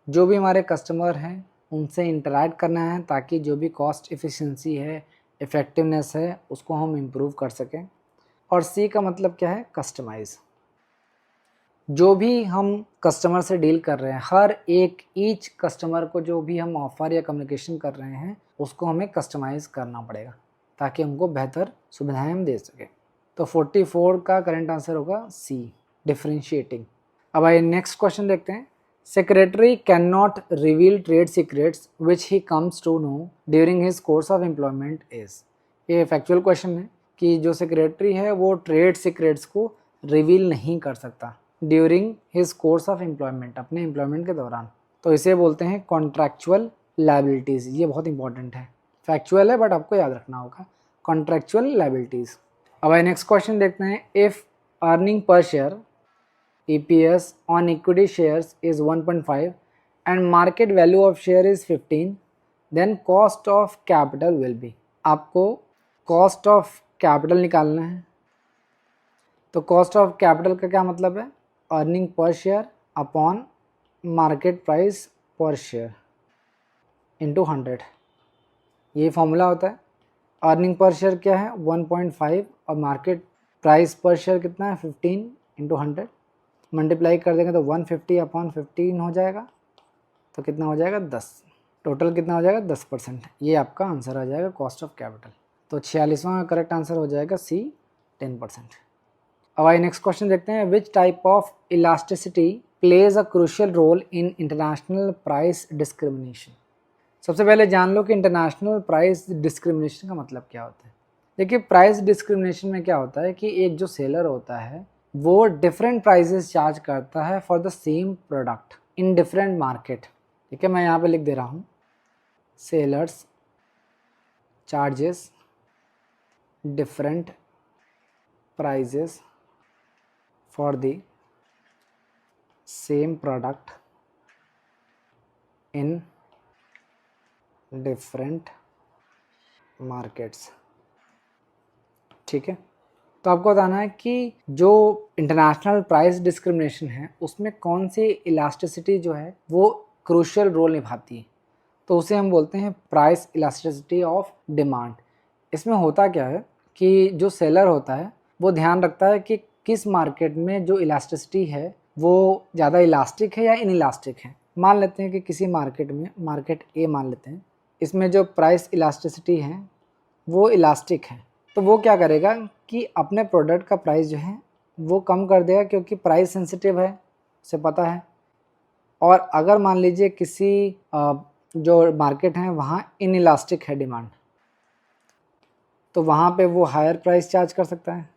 जो भी हमारे कस्टमर हैं उनसे इंटरैक्ट करना है ताकि जो भी कॉस्ट एफिशिएंसी है, इफ़ेक्टिवनेस है, उसको हम इम्प्रूव कर सकें। और सी का मतलब क्या है, कस्टमाइज़। जो भी हम कस्टमर से डील कर रहे हैं, हर एक ईच कस्टमर को जो भी हम ऑफ़र या कम्युनिकेशन कर रहे हैं उसको हमें कस्टमाइज़ करना पड़ेगा ताकि हमको बेहतर सुविधाएं हम दे सकें। तो 44 का करेंट आंसर होगा सी, डिफ्रेंशिएटिंग। अब आइए नेक्स्ट क्वेश्चन देखते हैं। Secretary can not reveal trade secrets which he comes to know during his course of employment is. ये फैक्चुअल क्वेश्चन है कि जो सेक्रेटरी है वो ट्रेड सीक्रेट्स को रिवील नहीं कर सकता during his course of employment, अपने एम्प्लॉयमेंट के दौरान। तो इसे बोलते हैं कॉन्ट्रैक्चुअल लायबिलिटीज़। ये बहुत इंपॉर्टेंट है, फैक्चुअल है बट आपको याद रखना होगा, कॉन्ट्रैक्चुअल लायबिलिटीज़। अब आइए नेक्स्ट क्वेश्चन देखते हैं। If earning per share EPS on equity shares is 1.5 and market value of share is 15, then cost of capital will be। आपको cost of capital निकालना है। तो cost of capital का क्या मतलब है, earning per share upon market price पर share into 100। ये फॉर्मूला होता है। अर्निंग पर शेयर क्या है 1.5 और मार्केट प्राइस पर शेयर कितना है 15 इंटू 100। मल्टीप्लाई कर देंगे तो 150 अपॉन 15 हो जाएगा, तो कितना हो जाएगा 10। टोटल कितना हो जाएगा 10%। ये आपका आंसर आ जाएगा कॉस्ट ऑफ कैपिटल। तो 46वां करेक्ट आंसर हो जाएगा सी, 10%। अब आइए नेक्स्ट क्वेश्चन देखते हैं। Which type of elasticity plays a crucial role in international price discrimination. सबसे पहले जान लो कि इंटरनेशनल प्राइस डिस्क्रिमिनेशन का मतलब क्या होता है। देखिए प्राइस डिस्क्रिमिनेशन में क्या होता है कि एक जो सेलर होता है वो डिफरेंट प्राइसेस चार्ज करता है for the same product in different market. ठीक है, मैं यहाँ पे लिख दे रहा हूँ, sellers charges different prices for the same product in different markets. ठीक है, तो आपको बताना है कि जो इंटरनेशनल प्राइस डिस्क्रिमिनेशन है उसमें कौन सी इलास्टिसिटी जो है वो क्रूशियल रोल निभाती है। तो उसे हम बोलते हैं प्राइस इलास्टिसिटी ऑफ डिमांड। इसमें होता क्या है कि जो सेलर होता है वो ध्यान रखता है कि किस मार्केट में जो इलास्टिसिटी है वो ज़्यादा इलास्टिक है या इनइलास्टिक है। मान लेते हैं कि किसी मार्केट में, मार्केट ए मान लेते हैं, इसमें जो प्राइस इलास्टिसिटी है वो इलास्टिक है, तो वो क्या करेगा कि अपने प्रोडक्ट का प्राइस जो है वो कम कर देगा क्योंकि प्राइस सेंसिटिव है, उसे पता है। और अगर मान लीजिए किसी जो मार्केट है वहाँ इनइलास्टिक है डिमांड, तो वहाँ पे वो हायर प्राइस चार्ज कर सकता है।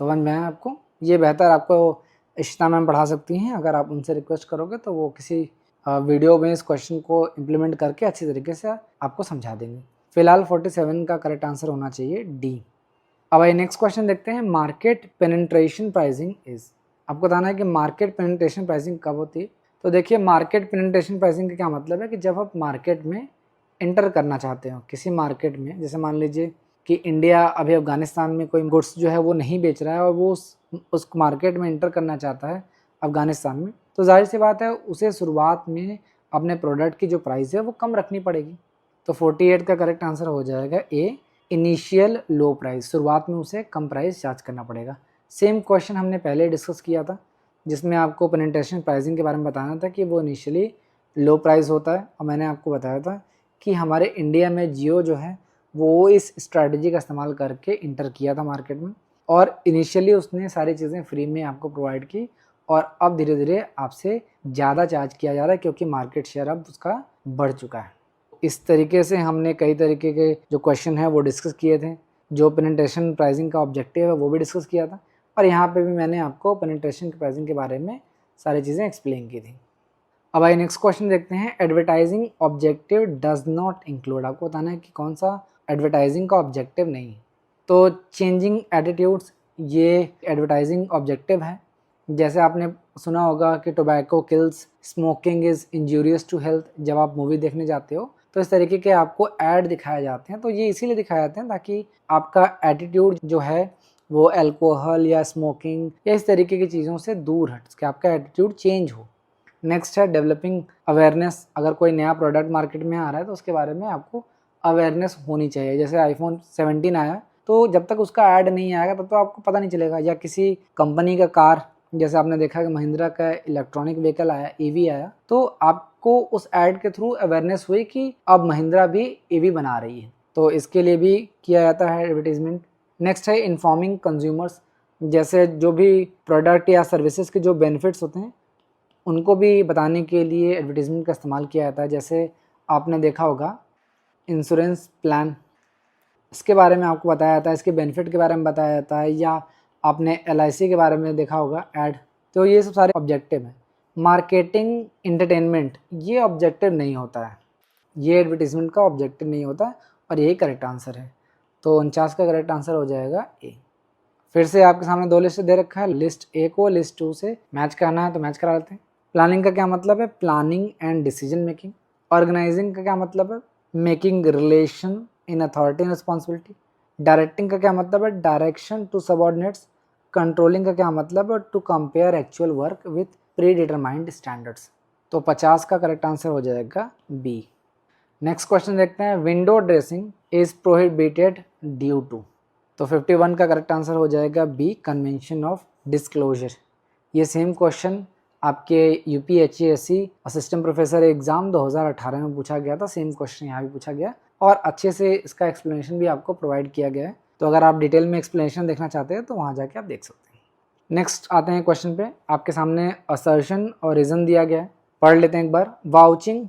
समझ में आया आपको? ये बेहतर आपको इशिता मैम पढ़ा सकती हैं, अगर आप उनसे रिक्वेस्ट करोगे तो वो किसी वीडियो में इस क्वेश्चन को इम्प्लीमेंट करके अच्छी तरीके से आपको समझा देंगे। फिलहाल 47 का करेक्ट आंसर होना चाहिए डी। अब आइए नेक्स्ट क्वेश्चन देखते हैं। Market penetration pricing is. आपको बताना है कि मार्केट पेनिट्रेशन प्राइसिंग कब होती है। तो देखिए मार्केट पेनिट्रेशन प्राइसिंग का क्या मतलब है कि जब आप मार्केट में एंटर करना चाहते हो किसी मार्केट में, जैसे मान लीजिए कि इंडिया अभी अफ़गानिस्तान में कोई गुड्स जो है वो नहीं बेच रहा है और वो उस मार्केट में एंटर करना चाहता है अफ़गानिस्तान में, तो जाहिर सी बात है उसे शुरुआत में अपने प्रोडक्ट की जो प्राइस है वो कम रखनी पड़ेगी। तो 48 का करेक्ट आंसर हो जाएगा ए, इनिशियल लो प्राइस, शुरुआत में उसे कम प्राइस चार्ज करना पड़ेगा। सेम क्वेश्चन हमने पहले डिस्कस किया था जिसमें आपको पेनिट्रेशन प्राइसिंग के बारे में बताना था कि वो इनिशियली लो प्राइस होता है, और मैंने आपको बताया था कि हमारे इंडिया में जियो जो है वो इस स्ट्रैटेजी का इस्तेमाल करके इंटर किया था मार्केट में, और इनिशियली उसने सारी चीज़ें फ्री में आपको प्रोवाइड की, और अब धीरे धीरे आपसे ज़्यादा चार्ज किया जा रहा है क्योंकि मार्केट शेयर अब उसका बढ़ चुका है। इस तरीके से हमने कई तरीके के जो क्वेश्चन है वो डिस्कस किए थे, जो पेनिट्रेशन प्राइसिंग का ऑब्जेक्टिव है वो भी डिस्कस किया था, और यहाँ पे भी मैंने आपको पेनिट्रेशन प्राइसिंग के बारे में सारी चीज़ें एक्सप्लेन की थी। अब आइए नेक्स्ट क्वेश्चन देखते हैं। Advertising objective does not include, आपको बताना है कि कौन सा एडवर्टाइजिंग का ऑब्जेक्टिव नहीं है। तो चेंजिंग एटीट्यूड्स ये एडवर्टाइजिंग ऑब्जेक्टिव है। जैसे आपने सुना होगा कि tobacco kills, smoking is injurious to health, जब आप मूवी देखने जाते हो तो इस तरीके के आपको ऐड दिखाए जाते हैं, तो ये इसीलिए दिखाए जाते हैं ताकि आपका एटीट्यूड जो है वो अल्कोहल या स्मोकिंग या इस तरीके की चीज़ों से दूर हट के आपका एटीट्यूड चेंज हो। नेक्स्ट है डेवलपिंग अवेयरनेस, अगर कोई नया प्रोडक्ट मार्केट में आ रहा है तो उसके बारे में आपको अवेयरनेस होनी चाहिए। जैसे आईफोन 17 आया तो जब तक उसका ऐड नहीं आएगा तब तो आपको पता नहीं चलेगा, या किसी कंपनी का कार, जैसे आपने देखा कि महिंद्रा का इलेक्ट्रॉनिक व्हीकल आया, ईवी आया, तो आपको उस ऐड के थ्रू अवेयरनेस हुई कि अब महिंद्रा भी ईवी बना रही है, तो इसके लिए भी किया जाता है एडवर्टीजमेंट। नेक्स्ट है इन्फॉर्मिंग कंज्यूमर्स, जैसे जो भी प्रोडक्ट या सर्विसेज के जो बेनिफिट्स होते हैं उनको भी बताने के लिए एडवर्टीजमेंट का इस्तेमाल किया जाता है। जैसे आपने देखा होगा इंश्योरेंस प्लान, इसके बारे में आपको बताया जाता है, इसके बेनिफिट के बारे में बताया जाता है, या आपने LIC के बारे में देखा होगा ऐड, तो ये सब सारे ऑब्जेक्टिव हैं। मार्केटिंग इंटरटेनमेंट ये ऑब्जेक्टिव नहीं होता है, ये एडवर्टीजमेंट का ऑब्जेक्टिव नहीं होता है, और यही करेक्ट आंसर है। तो 49 का करेक्ट आंसर हो जाएगा ए। फिर से आपके सामने दो लिस्ट दे रखा है, लिस्ट ए को लिस्ट 2 से मैच करना है तो मैच करा लेते हैं। प्लानिंग का क्या मतलब है? Planning and decision making. Organising का क्या मतलब है? Making relation in authority and responsibility. Directing का क्या मतलब है? Direction to subordinates. कंट्रोलिंग का क्या मतलब है? To compare actual work with predetermined standards. तो 50 का करेक्ट आंसर हो जाएगा बी। नेक्स्ट क्वेश्चन देखते हैं। Window dressing is prohibited due to, तो 51 का करेक्ट आंसर हो जाएगा बी, कन्वेंशन ऑफ डिस्क्लोजर। ये सेम क्वेश्चन आपके UPHESC असिस्टेंट प्रोफेसर एग्जाम 2018 में पूछा गया था, सेम क्वेश्चन यहाँ भी पूछा गया, और अच्छे से इसका एक्सप्लेनेशन भी आपको प्रोवाइड किया गया है। तो अगर आप डिटेल में एक्सप्लेनेशन देखना चाहते हैं तो वहाँ जाके आप देख सकते हैं। नेक्स्ट आते हैं क्वेश्चन पे। आपके सामने असर्शन और रीजन दिया गया है, पढ़ लेते हैं एक बार। Vouching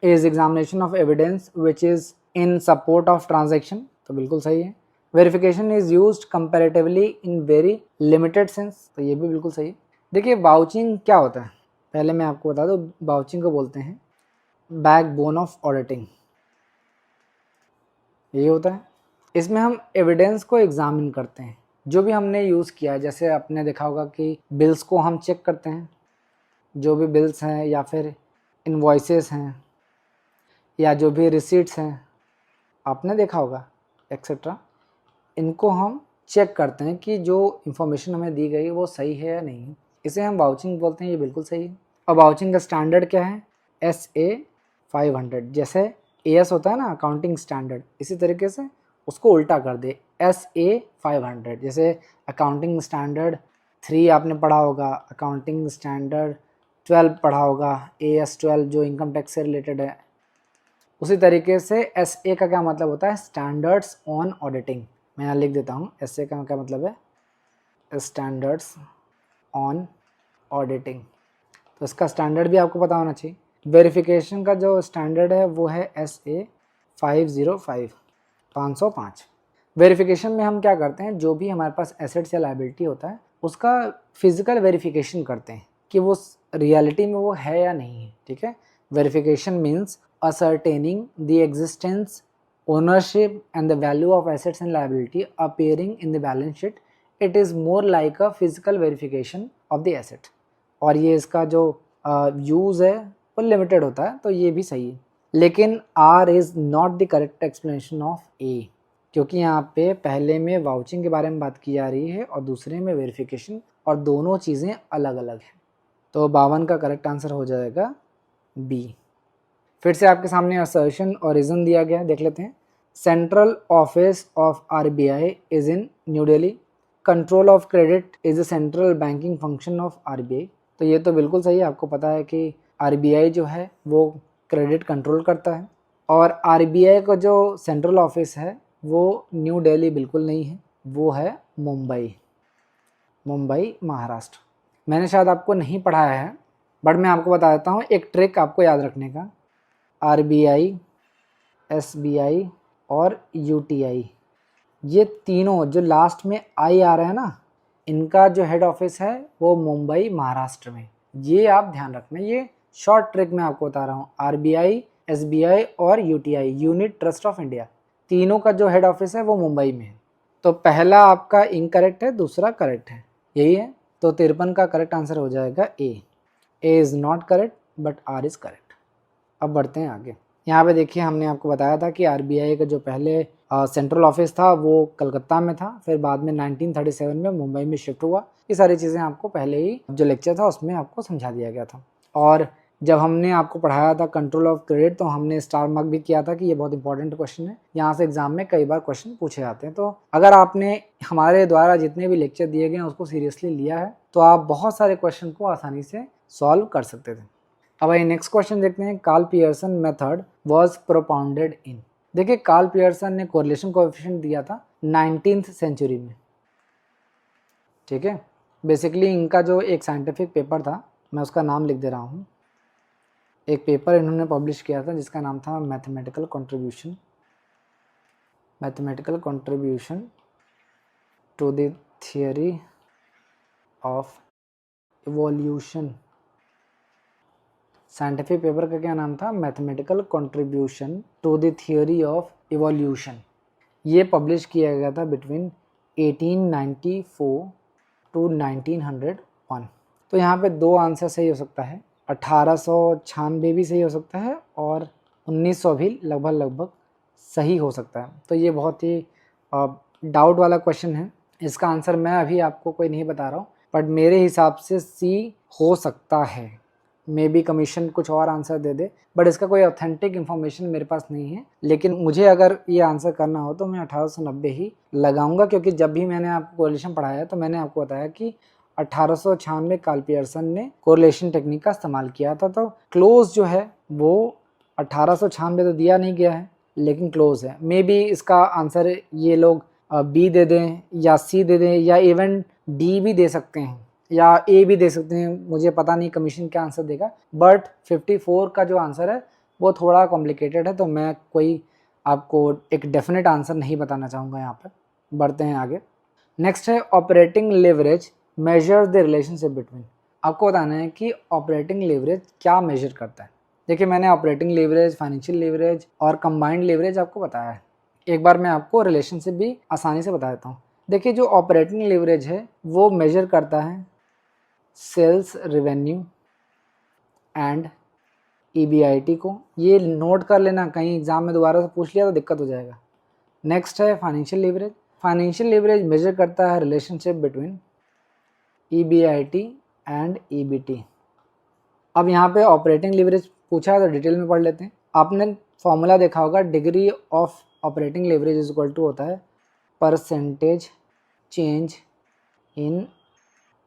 is examination of evidence which is in support of transaction, तो बिल्कुल सही है। Verification is used comparatively in very limited sense, तो ये भी बिल्कुल सही है। देखिए वाउचिंग क्या होता है, पहले मैं आपको बता दूं, वाउचिंग को बोलते हैं बैकबोन ऑफ ऑडिटिंग, यही होता है। इसमें हम एविडेंस को एग्जामिन करते हैं, जो भी हमने यूज़ किया है। जैसे आपने देखा होगा कि बिल्स को हम चेक करते हैं, जो भी बिल्स हैं या फिर इनवॉइसेस हैं या जो भी रिसीट्स हैं, आपने देखा होगा एक्सेट्रा, इनको हम चेक करते हैं कि जो इन्फॉर्मेशन हमें दी गई वो सही है या नहीं है, इसे हम वाउचिंग बोलते हैं। ये बिल्कुल सही है। और वाउचिंग का स्टैंडर्ड क्या है? SA 500, जैसे AS होता है ना अकाउंटिंग स्टैंडर्ड, इसी तरीके से उसको उल्टा कर दे, SA 500। जैसे अकाउंटिंग स्टैंडर्ड 3 आपने पढ़ा होगा, अकाउंटिंग स्टैंडर्ड 12 पढ़ा होगा, AS 12 जो इनकम टैक्स से रिलेटेड है, उसी तरीके से SA का क्या मतलब होता है? Standards on auditing. मैं यहाँ लिख देता हूँ, SA का क्या मतलब है? Standards on auditing. तो इसका स्टैंडर्ड भी आपको पता होना चाहिए। वेरिफिकेशन का जो स्टैंडर्ड है वो है SA 505, 505। वेरिफिकेशन में हम क्या करते हैं, जो भी हमारे पास एसेट्स या लायबिलिटी होता है उसका फिजिकल वेरिफिकेशन करते हैं कि वो रियलिटी में वो है या नहीं है, ठीक है। Verification means ascertaining the existence, ownership and the value of assets and liability appearing in the balance sheet. It is more like a physical verification of the asset. और ये इसका जो यूज़ है वो लिमिटेड होता है, तो ये भी सही है। लेकिन R is not the correct explanation of A, क्योंकि यहाँ पे पहले में वाउचिंग के बारे में बात की जा रही है और दूसरे में वेरिफिकेशन, और दोनों चीज़ें अलग अलग हैं। तो 52 का करेक्ट आंसर हो जाएगा बी। फिर से आपके सामने असर्शन और रीज़न दिया गया है, देख लेते हैं। Central office of RBI is in new Delhi. Control of credit is a central banking function of RBI. तो ये तो बिल्कुल सही है, आपको पता है कि आरबीआई जो है वो क्रेडिट कंट्रोल करता है। और आरबीआई का जो सेंट्रल ऑफिस है वो न्यू दिल्ली बिल्कुल नहीं है, वो है मुंबई, मुंबई महाराष्ट्र। मैंने शायद आपको नहीं पढ़ाया है, बट मैं आपको बता देता हूँ एक ट्रिक आपको याद रखने का। आरबीआई, एसबीआई और यूटीआई, ये तीनों जो लास्ट में आई आ रहे हैं ना, इनका जो हेड ऑफिस है वो मुंबई महाराष्ट्र में। ये आप ध्यान रखना, ये शॉर्ट ट्रिक मैं आपको बता रहा हूँ। आरबीआई, एसबीआई और UTI, unit trust of India, तीनों का जो हेड ऑफिस है वो मुंबई में है। तो पहला आपका इनकरेक्ट है, दूसरा करेक्ट है, यही है। तो 53 का करेक्ट आंसर हो जाएगा A. A is not correct but R is correct. अब बढ़ते हैं आगे। यहाँ पे देखिए, हमने आपको बताया था कि आरबीआई का जो पहले सेंट्रल ऑफिस था वो कलकत्ता में था, फिर बाद में 1937 में मुंबई में शिफ्ट हुआ। ये सारी चीज़ें आपको पहले ही जो लेक्चर था उसमें आपको समझा दिया गया था। और जब हमने आपको पढ़ाया था कंट्रोल ऑफ क्रेडिट, तो हमने स्टार मार्क भी किया था कि ये बहुत इंपॉर्टेंट क्वेश्चन है, यहाँ से एग्जाम में कई बार क्वेश्चन पूछे जाते हैं। तो अगर आपने हमारे द्वारा जितने भी लेक्चर दिए गए हैं उसको सीरियसली लिया है तो आप बहुत सारे क्वेश्चन को आसानी से सॉल्व कर सकते थे। अब आइए नेक्स्ट क्वेश्चन देखते हैं। Karl Pearson method was propounded in. देखिए, कार्ल पियर्सन ने कोरिलेशन कोएफिशिएंट दिया था 19th सेंचुरी में, ठीक है। बेसिकली इनका जो एक साइंटिफिक पेपर था, मैं उसका नाम लिख दे रहा हूँ। एक पेपर इन्होंने पब्लिश किया था जिसका नाम था mathematical contribution to the theory of evolution. Scientific paper का क्या नाम था? Mathematical contribution to the theory of evolution. ये पब्लिश किया गया था बिटवीन 1894 टू 1901। तो यहाँ पे दो आंसर सही हो सकता है, 1896 भी सही हो सकता है और 1900 भी लगभग सही हो सकता है। तो ये बहुत ही डाउट वाला क्वेश्चन है। इसका आंसर मैं अभी आपको कोई नहीं बता रहा हूँ, बट मेरे हिसाब से सी हो सकता है। मे बी कमीशन कुछ और आंसर दे दे, बट इसका कोई ऑथेंटिक इन्फॉर्मेशन मेरे पास नहीं है। लेकिन मुझे अगर ये आंसर करना हो तो मैं 1890 ही लगाऊंगा, क्योंकि जब भी मैंने आपको कोरिलेशन पढ़ाया तो मैंने आपको बताया कि 1896 कार्ल पियर्सन ने कोरिलेशन टेक्निक का इस्तेमाल किया था। तो क्लोज जो है वो 1896 तो दिया नहीं गया है, लेकिन क्लोज है। मे बी इसका आंसर ये लोग बी दे दें या सी दे दें या इवन डी भी दे सकते हैं या ए भी दे सकते हैं, मुझे पता नहीं कमीशन क्या आंसर देगा। बट 54 का जो आंसर है वो थोड़ा कॉम्प्लिकेटेड है, तो मैं कोई आपको एक डेफिनेट आंसर नहीं बताना चाहूँगा यहाँ पर। बढ़ते हैं आगे। नेक्स्ट है operating leverage measures the relationship between. आपको बताना है कि ऑपरेटिंग लेवरेज क्या मेजर करता है। देखिए, मैंने ऑपरेटिंग लेवरेज, फाइनेंशियल लेवरेज और कंबाइंड लेवरेज आपको बताया है। एक बार मैं आपको रिलेशनशिप भी आसानी से बता देता हूँ। देखिए, जो ऑपरेटिंग लेवरेज है वो मेजर करता है सेल्स रेवेन्यू एंड ईबीआईटी को। ये नोट कर लेना, कहीं एग्जाम में दोबारा से पूछ लिया तो दिक्कत हो जाएगा। नेक्स्ट है financial leverage. Financial leverage measure करता है relationship between EBIT and EBT. अब यहाँ पे ऑपरेटिंग लेवरेज पूछा है तो डिटेल में पढ़ लेते हैं। आपने फॉर्मूला देखा होगा, degree of operating leverage is equal to होता है percentage change in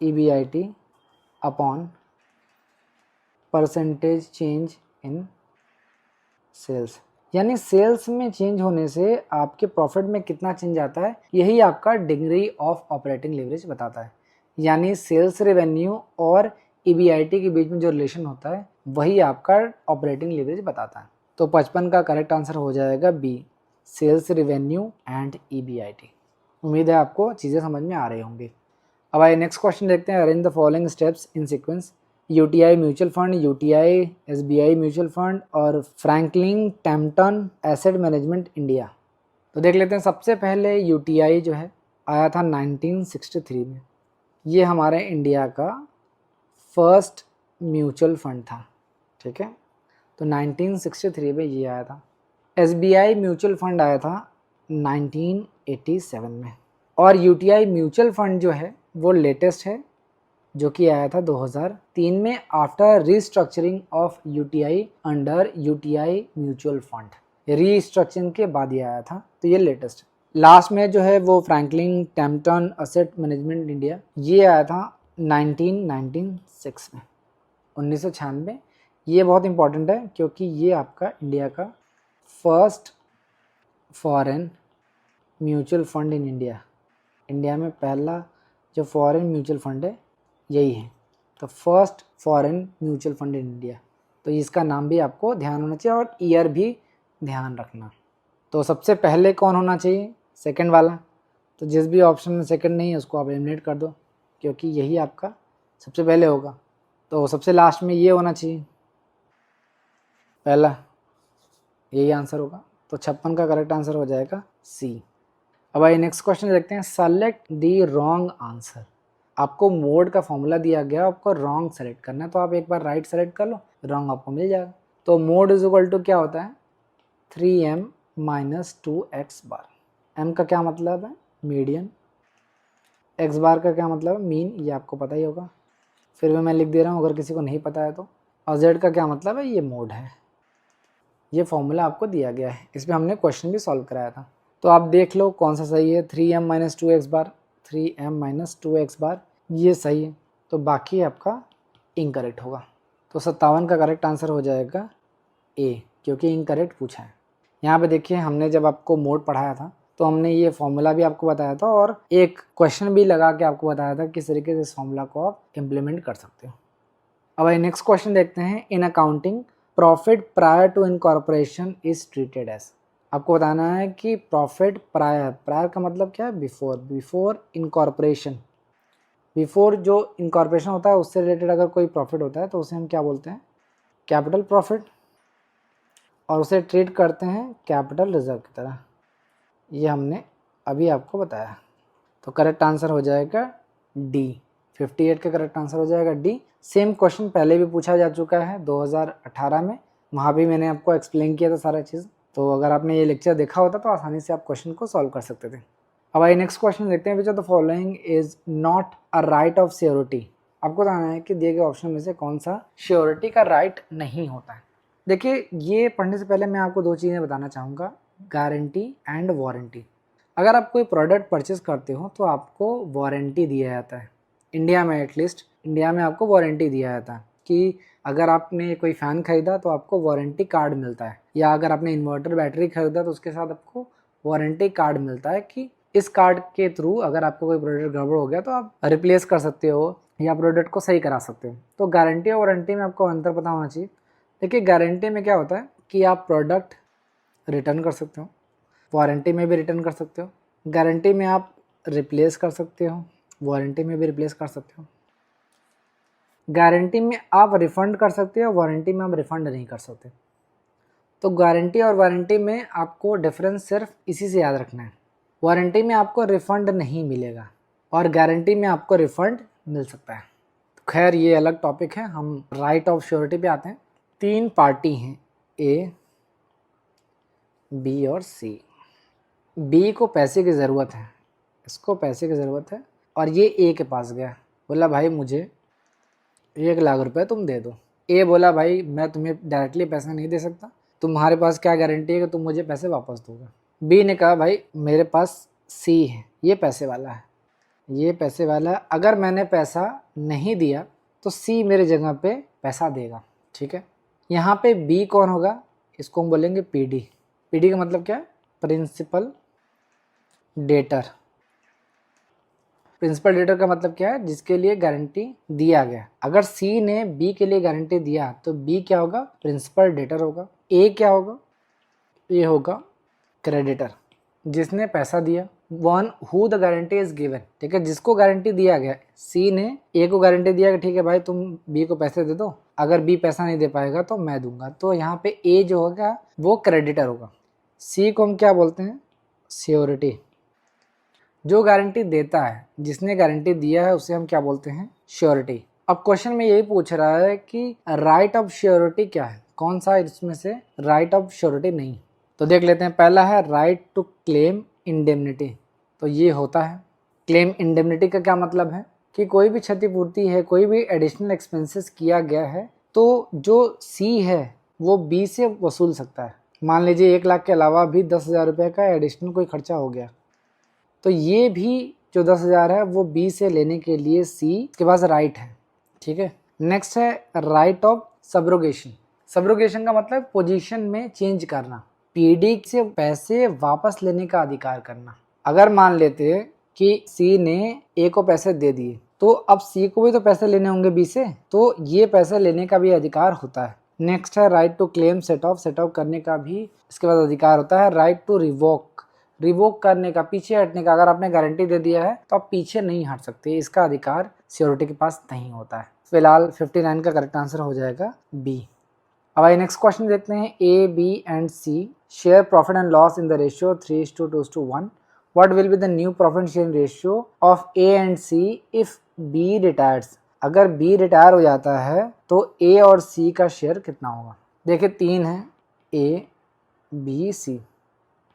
EBIT upon percentage change in sales. यानी सेल्स में चेंज होने से आपके प्रॉफिट में कितना चेंज आता है, यही आपका डिग्री ऑफ ऑपरेटिंग लेवरेज बताता है। यानी सेल्स रेवेन्यू और ईबीआईटी के बीच में जो रिलेशन होता है वही आपका ऑपरेटिंग लेवरेज बताता है। तो 55 का करेक्ट आंसर हो जाएगा B, sales revenue and EBIT. उम्मीद है आपको चीज़ें समझ में आ रही होंगी। अब आइए नेक्स्ट क्वेश्चन देखते हैं। Arrange the following steps in sequence. UTI mutual fund, UTI SBI mutual fund और फ्रैंकलिन टेम्पटन एसेट मैनेजमेंट इंडिया। तो देख लेते हैं। सबसे पहले यूटीआई जो है आया था 1963 में। ये हमारे इंडिया का फर्स्ट म्यूचुअल फंड था, ठीक है। तो 1963 में ये आया था। SBI म्यूचुअल फंड आया था 1987 में। और UTI म्यूचुअल फंड जो है वो लेटेस्ट है, जो कि आया था 2003 में after restructuring of UTI under UTI mutual fund. Restructuring के बाद ये आया था, तो ये लेटेस्ट है। लास्ट में जो है वो फ्रैंकलिन टेम्पटन असेट मैनेजमेंट इंडिया, ये आया था 1996 में, 1996। ये बहुत इंपॉर्टेंट है क्योंकि ये आपका इंडिया का first foreign mutual fund in India. India में पहला जो फॉरेन म्यूचुअल फंड है यही है, तो first foreign mutual fund in India. तो इसका नाम भी आपको ध्यान होना चाहिए और ईयर भी ध्यान रखना। तो सबसे पहले कौन होना चाहिए? सेकंड वाला। तो जिस भी ऑप्शन में सेकंड नहीं है उसको आप एलिमिनेट कर दो, क्योंकि यही आपका सबसे पहले होगा। तो सबसे लास्ट में ये होना चाहिए पहला, यही आंसर होगा। तो 56 का करेक्ट आंसर हो जाएगा सी। अब आइए नेक्स्ट क्वेश्चन देखते हैं। Select the wrong answer. आपको मोड का फॉर्मूला दिया गया, आपको रॉन्ग सेलेक्ट करना है, तो आप एक बार राइट सेलेक्ट कर लो, रॉन्ग आपको मिल जाएगा। तो मोड इज इक्वल टू क्या होता है? 3m माइनस 2x बार। m का क्या मतलब है? मीडियन। x बार का क्या मतलब है? मीन। ये आपको पता ही होगा, फिर भी मैं लिख दे रहा हूँ अगर किसी को नहीं पता है तो। और z का क्या मतलब है? ये मोड है। ये फॉर्मूला आपको दिया गया है, इस पर हमने क्वेश्चन भी सॉल्व कराया था। तो आप देख लो कौन सा सही है। 3m माइनस 2x बार, 3m माइनस 2x बार, ये सही है। तो बाकी आपका इनकरेक्ट होगा। तो 57 का करेक्ट आंसर हो जाएगा ए, क्योंकि इनकरेक्ट पूछा है। यहाँ पे देखिए, हमने जब आपको मोड पढ़ाया था तो हमने ये फॉर्मूला भी आपको बताया था और एक क्वेश्चन भी लगा के आपको बताया था किस तरीके से इस फॉर्मूला को आप इम्प्लीमेंट कर सकते हो। अब आइए नेक्स्ट क्वेश्चन देखते हैं। In accounting profit prior to incorporation is treated as. आपको बताना है कि प्रॉफिट प्रायर, प्रायर का मतलब क्या है? Before, before incorporation. बिफोर जो इनकॉर्पोरेशन होता है उससे रिलेटेड अगर कोई प्रॉफिट होता है तो उसे हम क्या बोलते हैं? Capital profit. और उसे ट्रीट करते हैं कैपिटल रिजर्व की तरह। ये हमने अभी आपको बताया। तो करेक्ट आंसर हो जाएगा डी। 58 का करेक्ट आंसर हो जाएगा डी। सेम क्वेश्चन पहले भी पूछा जा चुका है 2018 में, वहाँ भी मैंने आपको एक्सप्लेन किया था सारा चीज़। तो अगर आपने ये लेक्चर देखा होता तो आसानी से आप क्वेश्चन को सॉल्व कर सकते थे। अब आइए नेक्स्ट क्वेश्चन देखते हैं। Which of the following is not a right of surety. आपको बताना है कि दिए गए ऑप्शन में से कौन सा श्योरिटी का राइट नहीं होता है। देखिए, ये पढ़ने से पहले मैं आपको दो चीज़ें बताना चाहूँगा, गारंटी एंड वारंटी। अगर आप कोई प्रोडक्ट परचेज करते हो तो आपको वारंटी दिया जाता है। इंडिया में एटलीस्ट, इंडिया में आपको वारंटी दिया जाता है कि अगर आपने कोई फ़ैन खरीदा तो आपको वारंटी कार्ड मिलता है, या अगर आपने इन्वर्टर बैटरी खरीदा तो उसके साथ आपको वारंटी कार्ड मिलता है कि इस कार्ड के थ्रू अगर आपको कोई प्रोडक्ट गड़बड़ हो गया तो आप रिप्लेस कर सकते हो या प्रोडक्ट को सही करा सकते हो। तो गारंटी और वारंटी में आपको अंतर पता होना चाहिए। देखिए, गारंटी में क्या होता है कि आप प्रोडक्ट रिटर्न कर सकते हो, वारंटी में भी रिटर्न कर सकते हो। गारंटी में आप रिप्लेस कर सकते हो, वारंटी में भी रिप्लेस कर सकते हो। गारंटी में आप रिफ़ंड कर सकते हो, वारंटी में आप रिफ़ंड नहीं कर सकते। तो गारंटी और वारंटी में आपको डिफरेंस सिर्फ इसी से याद रखना है। वारंटी में आपको रिफ़ंड नहीं मिलेगा और गारंटी में आपको रिफ़ंड मिल सकता है। खैर, ये अलग टॉपिक है, हम राइट ऑफ श्योरिटी पे आते हैं। 3 पार्टी हैं, ए, बी और सी। बी को पैसे की ज़रूरत है, इसको पैसे की ज़रूरत है, और ये ए के पास गया, बोला भाई मुझे 1,00,000 रुपये तुम दे दो। ए बोला भाई मैं तुम्हें डायरेक्टली पैसा नहीं दे सकता, तुम्हारे पास क्या गारंटी है कि तुम मुझे पैसे वापस दोगे। बी ने कहा भाई मेरे पास सी है, ये पैसे वाला है, ये पैसे वाला है, अगर मैंने पैसा नहीं दिया तो सी मेरे जगह पे पैसा देगा, ठीक है। यहाँ पे बी कौन होगा? इसको हम बोलेंगे पीडी। पीडी का मतलब क्या है? Principal debtor. प्रिंसिपल डेटर का मतलब क्या है? जिसके लिए गारंटी दिया गया। अगर सी ने बी के लिए गारंटी दिया तो बी क्या होगा? प्रिंसिपल डेटर होगा। ए क्या होगा? ए होगा क्रेडिटर, जिसने पैसा दिया। One who the guarantee is given, ठीक है, जिसको गारंटी दिया गया। सी ने ए को गारंटी दिया कि ठीक है भाई तुम बी को पैसे दे दो, अगर बी पैसा नहीं दे पाएगा तो मैं दूंगा। तो यहाँ पे ए जो होगा वो क्रेडिटर होगा। सी को हम क्या बोलते हैं? श्योरिटी। जो गारंटी देता है, जिसने गारंटी दिया है उसे हम क्या बोलते हैं? श्योरिटी। अब क्वेश्चन में यही पूछ रहा है कि राइट ऑफ श्योरिटी क्या है, कौन सा इसमें से राइट ऑफ श्योरिटी नहीं। तो देख लेते हैं, पहला है राइट टू क्लेम इंडेमनिटी। तो ये होता है क्लेम इंडेमनिटी का क्या मतलब है कि कोई भी क्षतिपूर्ति है, कोई भी एडिशनल एक्सपेंसेस किया गया है तो जो सी है वो बी से वसूल सकता है। मान लीजिए 1 लाख के अलावा भी 10,000 रुपये का एडिशनल कोई खर्चा हो गया, तो ये भी जो 10,000 है वो बी से लेने के लिए सी के पास राइट है। ठीक है, नेक्स्ट है राइट ऑफ सब्रोगेशन। सब्रोगेशन का मतलब पोजीशन में चेंज करना, पीडी से पैसे वापस लेने का अधिकार करना। अगर मान लेते हैं कि सी ने ए को पैसे दे दिए तो अब सी को भी तो पैसे लेने होंगे बी से, तो ये पैसे लेने का भी अधिकार होता है। नेक्स्ट है right to claim set off करने का भी इसके बाद अधिकार होता है। राइट टू रिवोक करने का, पीछे हटने का। अगर आपने गारंटी दे दिया है तो आप पीछे नहीं हट सकते, इसका अधिकार सिक्योरिटी के पास नहीं होता है। फिलहाल 59 का करेक्ट आंसर हो जाएगा बी। अब आइए नेक्स्ट क्वेश्चन देखते हैं। A B and C share profit and loss in the ratio 3:2:1। What will be the new profit sharing ratio of A and C if B retires. अगर B retire हो जाता है तो ए और सी का शेयर कितना होगा। देखिए 3 है, ए बी सी,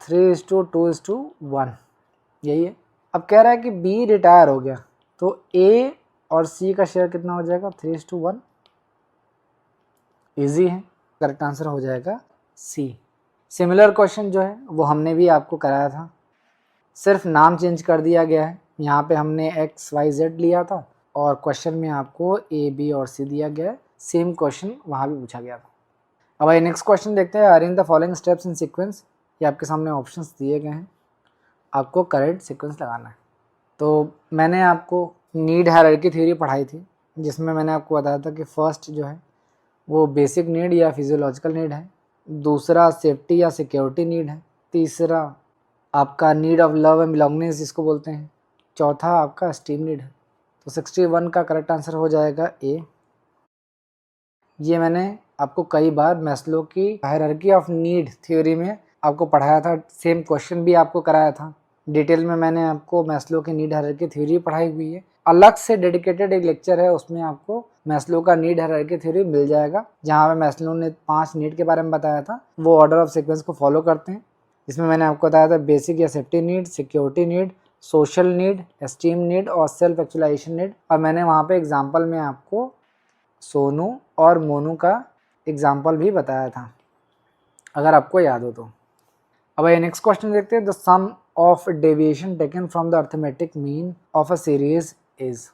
3:2:1 यही है। अब कह रहा है कि बी रिटायर हो गया तो ए और सी का शेयर कितना हो जाएगा, 3:1। इजी है, करेक्ट आंसर हो जाएगा सी। सिमिलर क्वेश्चन जो है वो हमने भी आपको कराया था, सिर्फ नाम चेंज कर दिया गया है। यहाँ पे हमने XYZ लिया था और क्वेश्चन में आपको ए बी और सी दिया गया है। सेम क्वेश्चन वहाँ भी पूछा गया था। अब आइए नेक्स्ट क्वेश्चन देखते हैं। Arrange the following steps in sequence. ये आपके सामने ऑप्शंस दिए गए हैं, आपको करेक्ट सीक्वेंस लगाना है। तो मैंने आपको नीड हायरार्की थ्योरी पढ़ाई थी, जिसमें मैंने आपको बताया था कि फर्स्ट जो है वो बेसिक नीड या फिजियोलॉजिकल नीड है, दूसरा सेफ्टी या सिक्योरिटी नीड है, तीसरा आपका need of love and belongings जिसको बोलते हैं, चौथा आपका स्टीम नीड है। तो 61 का करेक्ट आंसर हो जाएगा ए। ये मैंने आपको कई बार मैस्लो की हायरार्की ऑफ नीड थ्योरी में आपको पढ़ाया था, सेम क्वेश्चन भी आपको कराया था। डिटेल में मैंने आपको मैस्लो की नीड हायरार्की थ्योरी पढ़ाई हुई है, अलग से डेडिकेटेड एक लेक्चर है, उसमें आपको मैस्लो का नीड हायरार्की थ्योरी मिल जाएगा, जहाँ पे मैस्लो ने 5 नीड के बारे में बताया था। वो ऑर्डर ऑफ सीक्वेंस को फॉलो करते हैं। इसमें मैंने आपको बताया था बेसिक या safety need, security need, social need, esteem need और सेल्फ एक्चुअलाइजेशन नीड। और मैंने वहाँ पे एग्जाम्पल में आपको सोनू और मोनू का एग्जाम्पल भी बताया था, अगर आपको याद हो तो। अब ये नेक्स्ट क्वेश्चन देखते हैं। The sum of deviation taken from the arithmetic mean of a series is.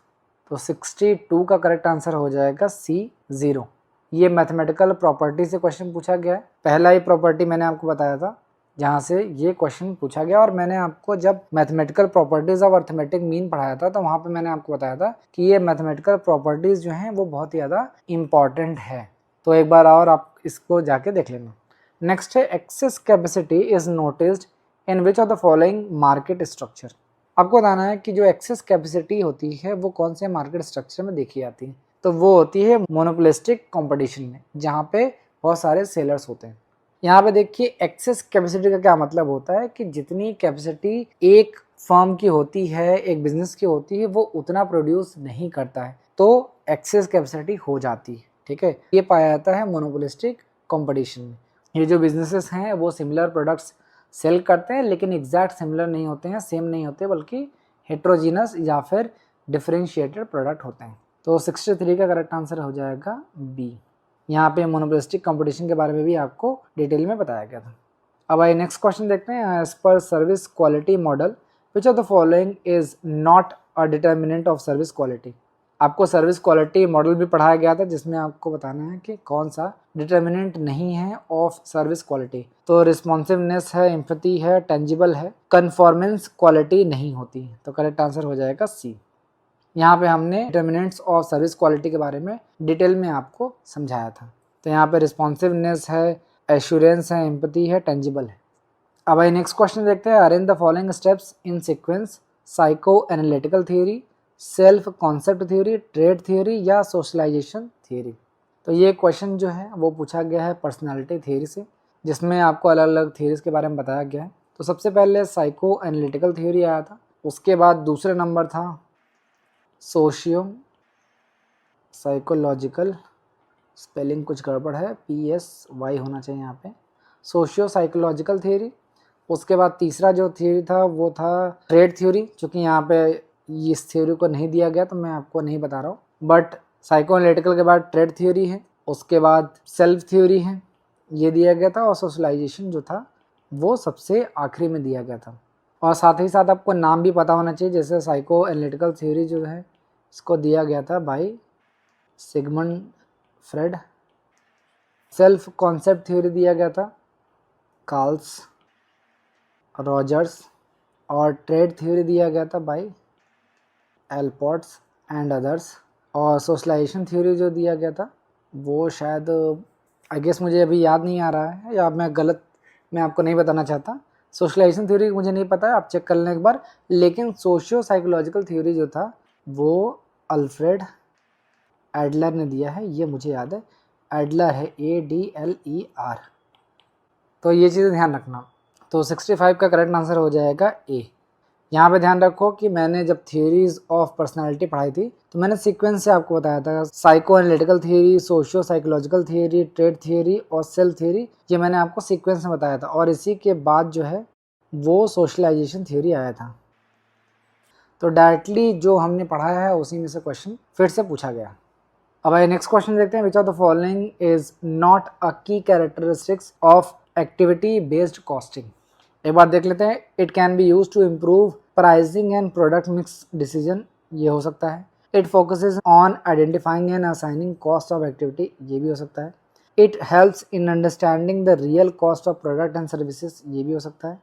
तो 62 का करेक्ट आंसर हो जाएगा सी 0। ये मैथमेटिकल प्रॉपर्टी से क्वेश्चन पूछा गया है। पहला ही प्रॉपर्टी मैंने आपको बताया था जहाँ से ये क्वेश्चन पूछा गया, और मैंने आपको जब mathematical properties of arithmetic mean पढ़ाया था तो वहाँ पे मैंने आपको बताया था कि ये मैथमेटिकल प्रॉपर्टीज जो हैं वो बहुत ज़्यादा इंपॉर्टेंट है। तो एक बार और आप इसको जाके देख लेना। नेक्स्ट है access capacity is noticed in which of the following market structure. आपको बताना है कि जो एक्सेस कैपेसिटी होती है वो कौन से मार्केट स्ट्रक्चर में देखी जाती है। तो वो होती है मोनोपोलिस्टिक कंपटीशन में, जहाँ पे बहुत सारे सेलर्स होते हैं। यहाँ पे देखिए एक्सेस कैपेसिटी का क्या मतलब होता है कि जितनी कैपेसिटी एक फर्म की होती है, एक बिजनेस की होती है, वो उतना प्रोड्यूस नहीं करता है तो एक्सेस कैपेसिटी हो जाती है। ठीक है, ये पाया जाता है मोनोपोलिस्टिक कंपटीशन में। ये जो बिजनेसेस हैं वो सिमिलर प्रोडक्ट्स सेल करते हैं लेकिन एग्जैक्ट सिमिलर नहीं होते हैं, सेम नहीं होते, बल्कि हेट्रोजीनस या फिर डिफरेंशिएटेड प्रोडक्ट होते हैं। तो 63 का करेक्ट आंसर हो जाएगा बी। यहाँ पे मोनोपोलिस्टिक कंपटीशन के बारे में भी आपको डिटेल में बताया गया था। अब आइए नेक्स्ट क्वेश्चन देखते हैं। एज पर service quality model which of the following is not a determinant of service quality. आपको सर्विस क्वालिटी मॉडल भी पढ़ाया गया था जिसमें आपको बताना है कि कौन सा डिटर्मिनेंट नहीं है ऑफ सर्विस क्वालिटी। तो रिस्पॉन्सिवनेस है, एम्पैथी है, टेंजिबल है, कन्फॉर्मेंस क्वालिटी नहीं होती है। तो करेक्ट आंसर हो जाएगा सी। यहाँ पे हमने डिटर्मिनेंट्स ऑफ सर्विस क्वालिटी के बारे में डिटेल में आपको समझाया था। तो यहाँ पे रिस्पॉन्सिवनेस है, एश्योरेंस है, एम्पैथी है, टेंजिबल है। अब आइए नेक्स्ट क्वेश्चन देखते हैं। Arrange the following steps in sequence. Psycho analytical theory, self concept theory, trade theory या सोशलाइजेशन थ्योरी। तो ये क्वेश्चन जो है वो पूछा गया है पर्सनालिटी थ्योरी से, जिसमें आपको अलग अलग थ्योरीज के बारे में बताया गया है। तो सबसे पहले साइको एनालिटिकल थ्योरी आया था, उसके बाद दूसरे नंबर था सोशियो साइकोलॉजिकल, स्पेलिंग कुछ गड़बड़ है, PSY होना चाहिए यहाँ पे, सोशियो साइकोलॉजिकल थ्योरी। उसके बाद तीसरा जो थ्योरी था वो था ट्रेड थ्योरी, चूँकि यहाँ पे इस थ्योरी को नहीं दिया गया तो मैं आपको नहीं बता रहा हूँ, बट साइको एनालिटिकल के बाद ट्रेड थ्योरी है, उसके बाद सेल्फ थ्योरी है, ये दिया गया था, और सोशलाइजेशन जो था वो सबसे आखिरी में दिया गया था। और साथ ही साथ आपको नाम भी पता होना चाहिए, जैसे साइको एनालिटिकल थ्योरी जो है इसको दिया गया था by Sigmund Freud, self concept theory दिया गया था कार्ल्स रॉजर्स, और ट्रेड थ्योरी दिया गया था बाय एल्पोर्ट्स एंड अदर्स, और सोशलाइजेशन थ्योरी जो दिया गया था वो शायद आई गेस मुझे अभी याद नहीं आ रहा है, या मैं आपको नहीं बताना चाहता। सोशलाइजेशन थ्योरी मुझे नहीं पता है, आप चेक कर लें एक बार। लेकिन सोशियो साइकोलॉजिकल थ्योरी जो था वो अल्फ्रेड एडलर ने दिया है, ये मुझे याद है, एडलर है ADLER। तो ये चीज़ें ध्यान रखना। तो 65 का करेक्ट आंसर हो जाएगा ए। यहाँ पे ध्यान रखो कि मैंने जब थियोरीज ऑफ पर्सनालिटी पढ़ाई थी तो मैंने सीक्वेंस से आपको बताया था, psycho analytical theory, socio psychological theory, trade theory और सेल्फ थियोरी, ये मैंने आपको सीक्वेंस में बताया था, और इसी के बाद जो है वो सोशलाइजेशन थियोरी आया था। तो डायरेक्टली जो हमने पढ़ाया है उसी में से क्वेश्चन फिर से पूछा गया। अब आइए नेक्स्ट क्वेश्चन देखते हैं, which of the following is not a key characteristics of activity based costing. एक बार देख लेते हैं। It can be use to improve pricing and product mix decision, ये हो सकता है। It focuses on identifying and assigning cost of activity, ये भी हो सकता है। It helps in understanding the real cost of product and services, ये भी हो सकता है।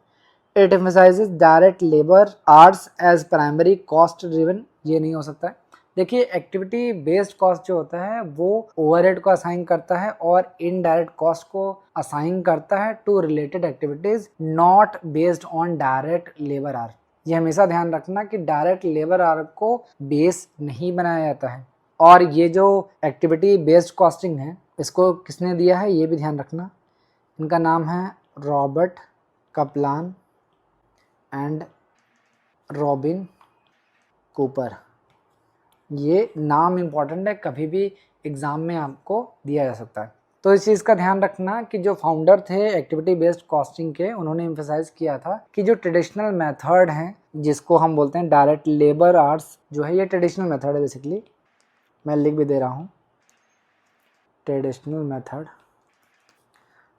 It emphasizes direct labour hours as primary cost driven, ये नहीं हो सकता है। देखिए, एक्टिविटी बेस्ड कॉस्ट जो होता है वो ओवरहेड को असाइन करता है और इनडायरेक्ट कॉस्ट को असाइन करता है to related activities not based on direct labour hour. ये हमेशा ध्यान रखना कि डायरेक्ट लेबर आर को बेस नहीं बनाया जाता है। और ये जो एक्टिविटी बेस्ड कॉस्टिंग है इसको किसने दिया है ये भी ध्यान रखना। इनका नाम है Robert Kaplan and robin Cooper. ये नाम इम्पॉर्टेंट है, कभी भी एग्ज़ाम में आपको दिया जा सकता है। तो इस चीज़ का ध्यान रखना कि जो फाउंडर थे एक्टिविटी बेस्ड कॉस्टिंग के, उन्होंने एम्फेसाइज किया था कि जो ट्रेडिशनल मेथड हैं जिसको हम बोलते हैं डायरेक्ट लेबर आर्ट्स, जो है ये ट्रेडिशनल मेथड है बेसिकली, मैं लिख भी दे रहा हूँ ट्रेडिशनल मेथड,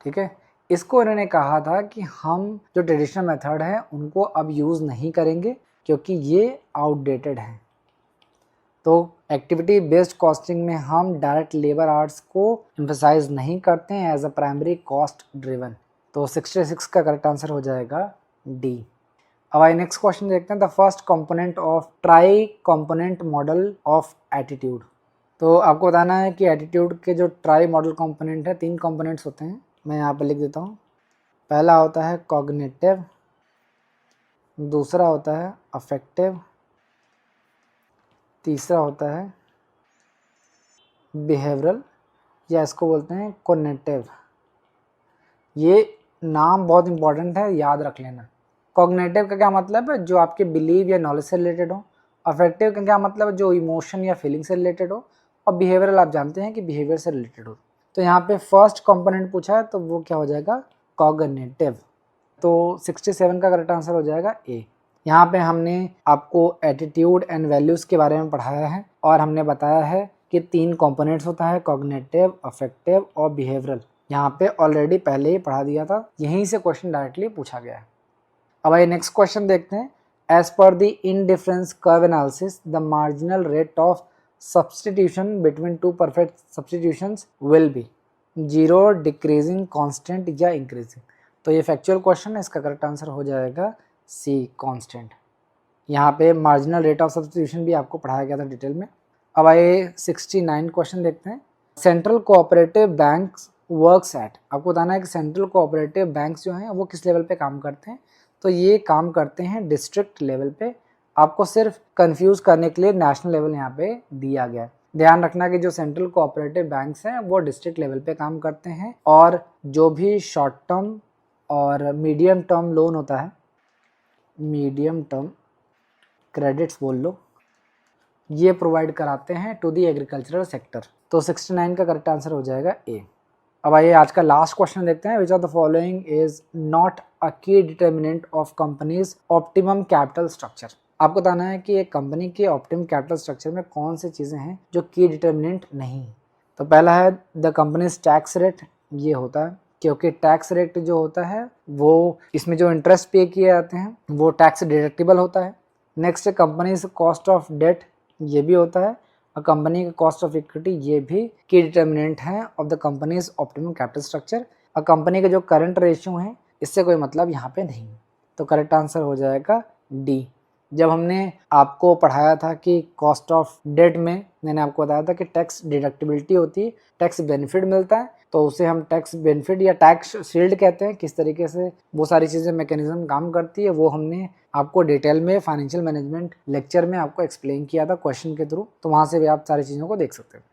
ठीक है। इसको इन्होंने कहा था कि हम जो ट्रेडिशनल मेथड है उनको अब यूज़ नहीं करेंगे क्योंकि ये आउटडेटेड हैं। तो एक्टिविटी बेस्ड कॉस्टिंग में हम डायरेक्ट लेबर आर्ट्स को एम्फसाइज नहीं करते हैं as a primary cost driven. तो 66 का करेक्ट आंसर हो जाएगा डी। अब आइए नेक्स्ट क्वेश्चन देखते हैं। The first component of try component model of attitude. तो आपको बताना है कि एटीट्यूड के जो ट्राई मॉडल कंपोनेंट है, 3 कंपोनेंट्स होते हैं, मैं यहाँ पर लिख देता हूँ। पहला होता है कॉग्निटिव, दूसरा होता है अफेक्टिव, तीसरा होता है बिहेवियरल, या इसको बोलते हैं कॉग्निटिव। ये नाम बहुत इंपॉर्टेंट है, याद रख लेना। कॉग्निटिव का क्या मतलब है, जो आपके बिलीव या नॉलेज से रिलेटेड हो। अफेक्टिव का क्या मतलब है, जो इमोशन या फीलिंग से रिलेटेड हो। और बिहेवियरल आप जानते हैं कि बिहेवियर से रिलेटेड हो। तो यहाँ पे फर्स्ट कंपोनेंट पूछा है तो वो क्या हो जाएगा, कॉग्निटिव। तो 67 का करेक्ट आंसर हो जाएगा ए। यहाँ पे हमने आपको एटीट्यूड एंड वैल्यूज़ के बारे में पढ़ाया है और हमने बताया है कि 3 कंपोनेंट्स होता है, कॉग्निटिव, अफेक्टिव और बिहेवियरल। यहाँ पे ऑलरेडी पहले ही पढ़ा दिया था, यहीं से क्वेश्चन डायरेक्टली पूछा गया है। अब आइए नेक्स्ट क्वेश्चन देखते हैं। एज पर the indifference curve analysis the marginal rate of substitution between 2 perfect substitutions will be 0, decreasing, constant या इंक्रीजिंग। तो ये फैक्चुअल क्वेश्चन है, इसका करेक्ट आंसर हो जाएगा सी, कांस्टेंट। यहाँ पे मार्जिनल रेट ऑफ सब्सटीट्यूशन भी आपको पढ़ाया गया था डिटेल में। अब आइए 69 क्वेश्चन देखते हैं। Central cooperative banks works at, आपको बताना है कि सेंट्रल कोऑपरेटिव बैंक्स जो हैं वो किस लेवल पे काम करते हैं। तो ये काम करते हैं डिस्ट्रिक्ट लेवल पे। आपको सिर्फ कंफ्यूज करने के लिए नेशनल लेवल यहाँ पे दिया गया है। ध्यान रखना कि जो सेंट्रल कोऑपरेटिव बैंक्स हैं वो डिस्ट्रिक्ट लेवल पे काम करते हैं, और जो भी शॉर्ट टर्म और मीडियम टर्म लोन होता है, मीडियम टर्म क्रेडिट्स बोल लो, ये प्रोवाइड कराते हैं टू दी एग्रीकल्चरल सेक्टर। तो 69 का करेक्ट आंसर हो जाएगा ए। अब आइए आज का लास्ट क्वेश्चन देखते हैं। Which of the following is not a key determinant of company's optimum capital structure. आपको बताना है कि एक कंपनी के ऑप्टिमम कैपिटल स्ट्रक्चर में कौन सी चीज़ें हैं जो की डिटर्मिनेंट नहीं है। तो पहला है द कंपनीज टैक्स रेट, ये होता है क्योंकि टैक्स रेट जो होता है वो इसमें जो इंटरेस्ट पे किए जाते हैं वो टैक्स डिडक्टिबल होता है। नेक्स्ट है कंपनीज कॉस्ट ऑफ डेट, ये भी होता है। और कंपनी का कॉस्ट ऑफ इक्विटी, ये भी की डिटर्मिनेंट है of the companies optimum capital structure. और कंपनी का जो करंट रेशियो है इससे कोई मतलब यहाँ पे नहीं। तो करेक्ट आंसर हो जाएगा डी। जब हमने आपको पढ़ाया था कि कॉस्ट ऑफ डेट में मैंने आपको बताया था कि टैक्स डिडक्टिबिलिटी होती है, टैक्स बेनिफिट मिलता है, तो उसे हम टैक्स बेनिफिट या टैक्स शील्ड कहते हैं। किस तरीके से वो सारी चीज़ें मैकेनिज्म काम करती है वो हमने आपको डिटेल में फाइनेंशियल मैनेजमेंट लेक्चर में आपको एक्सप्लेन किया था क्वेश्चन के थ्रू, तो वहाँ से भी आप सारी चीज़ों को देख सकते हैं।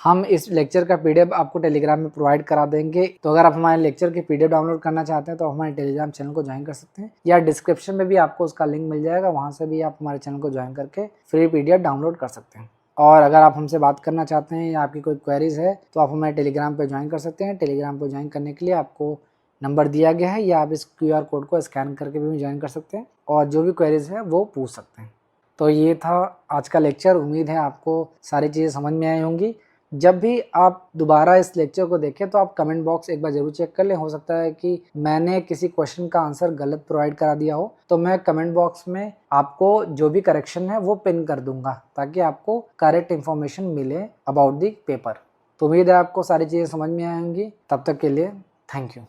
हम इस लेक्चर का पीडीएफ आपको टेलीग्राम में प्रोवाइड करा देंगे। तो अगर आप हमारे लेक्चर के पीडीएफ डाउनलोड करना चाहते हैं तो हमारे टेलीग्राम चैनल को ज्वाइन कर सकते हैं, या डिस्क्रिप्शन में भी आपको उसका लिंक मिल जाएगा, वहाँ से भी आप हमारे चैनल को ज्वाइन करके फ्री पीडीएफ डाउनलोड कर सकते हैं। और अगर आप हमसे बात करना चाहते हैं या आपकी कोई क्वेरीज है तो आप हमारे टेलीग्राम पर ज्वाइन कर सकते हैं। टेलीग्राम पर ज्वाइन करने के लिए आपको नंबर दिया गया है, या आप इस QR कोड को स्कैन करके भी ज्वाइन कर सकते हैं और जो भी क्वेरीज है वो पूछ सकते हैं। तो ये था आज का लेक्चर। उम्मीद है आपको सारी चीज़ें समझ में आई होंगी। जब भी आप दोबारा इस लेक्चर को देखें तो आप कमेंट बॉक्स एक बार जरूर चेक कर लें। हो सकता है कि मैंने किसी क्वेश्चन का आंसर गलत प्रोवाइड करा दिया हो, तो मैं कमेंट बॉक्स में आपको जो भी करेक्शन है वो पिन कर दूंगा ताकि आपको करेक्ट इन्फॉर्मेशन मिले अबाउट द पेपर। तो उम्मीद है आपको सारी चीज़ें समझ में आई होंगी। तब तक के लिए थैंक यू।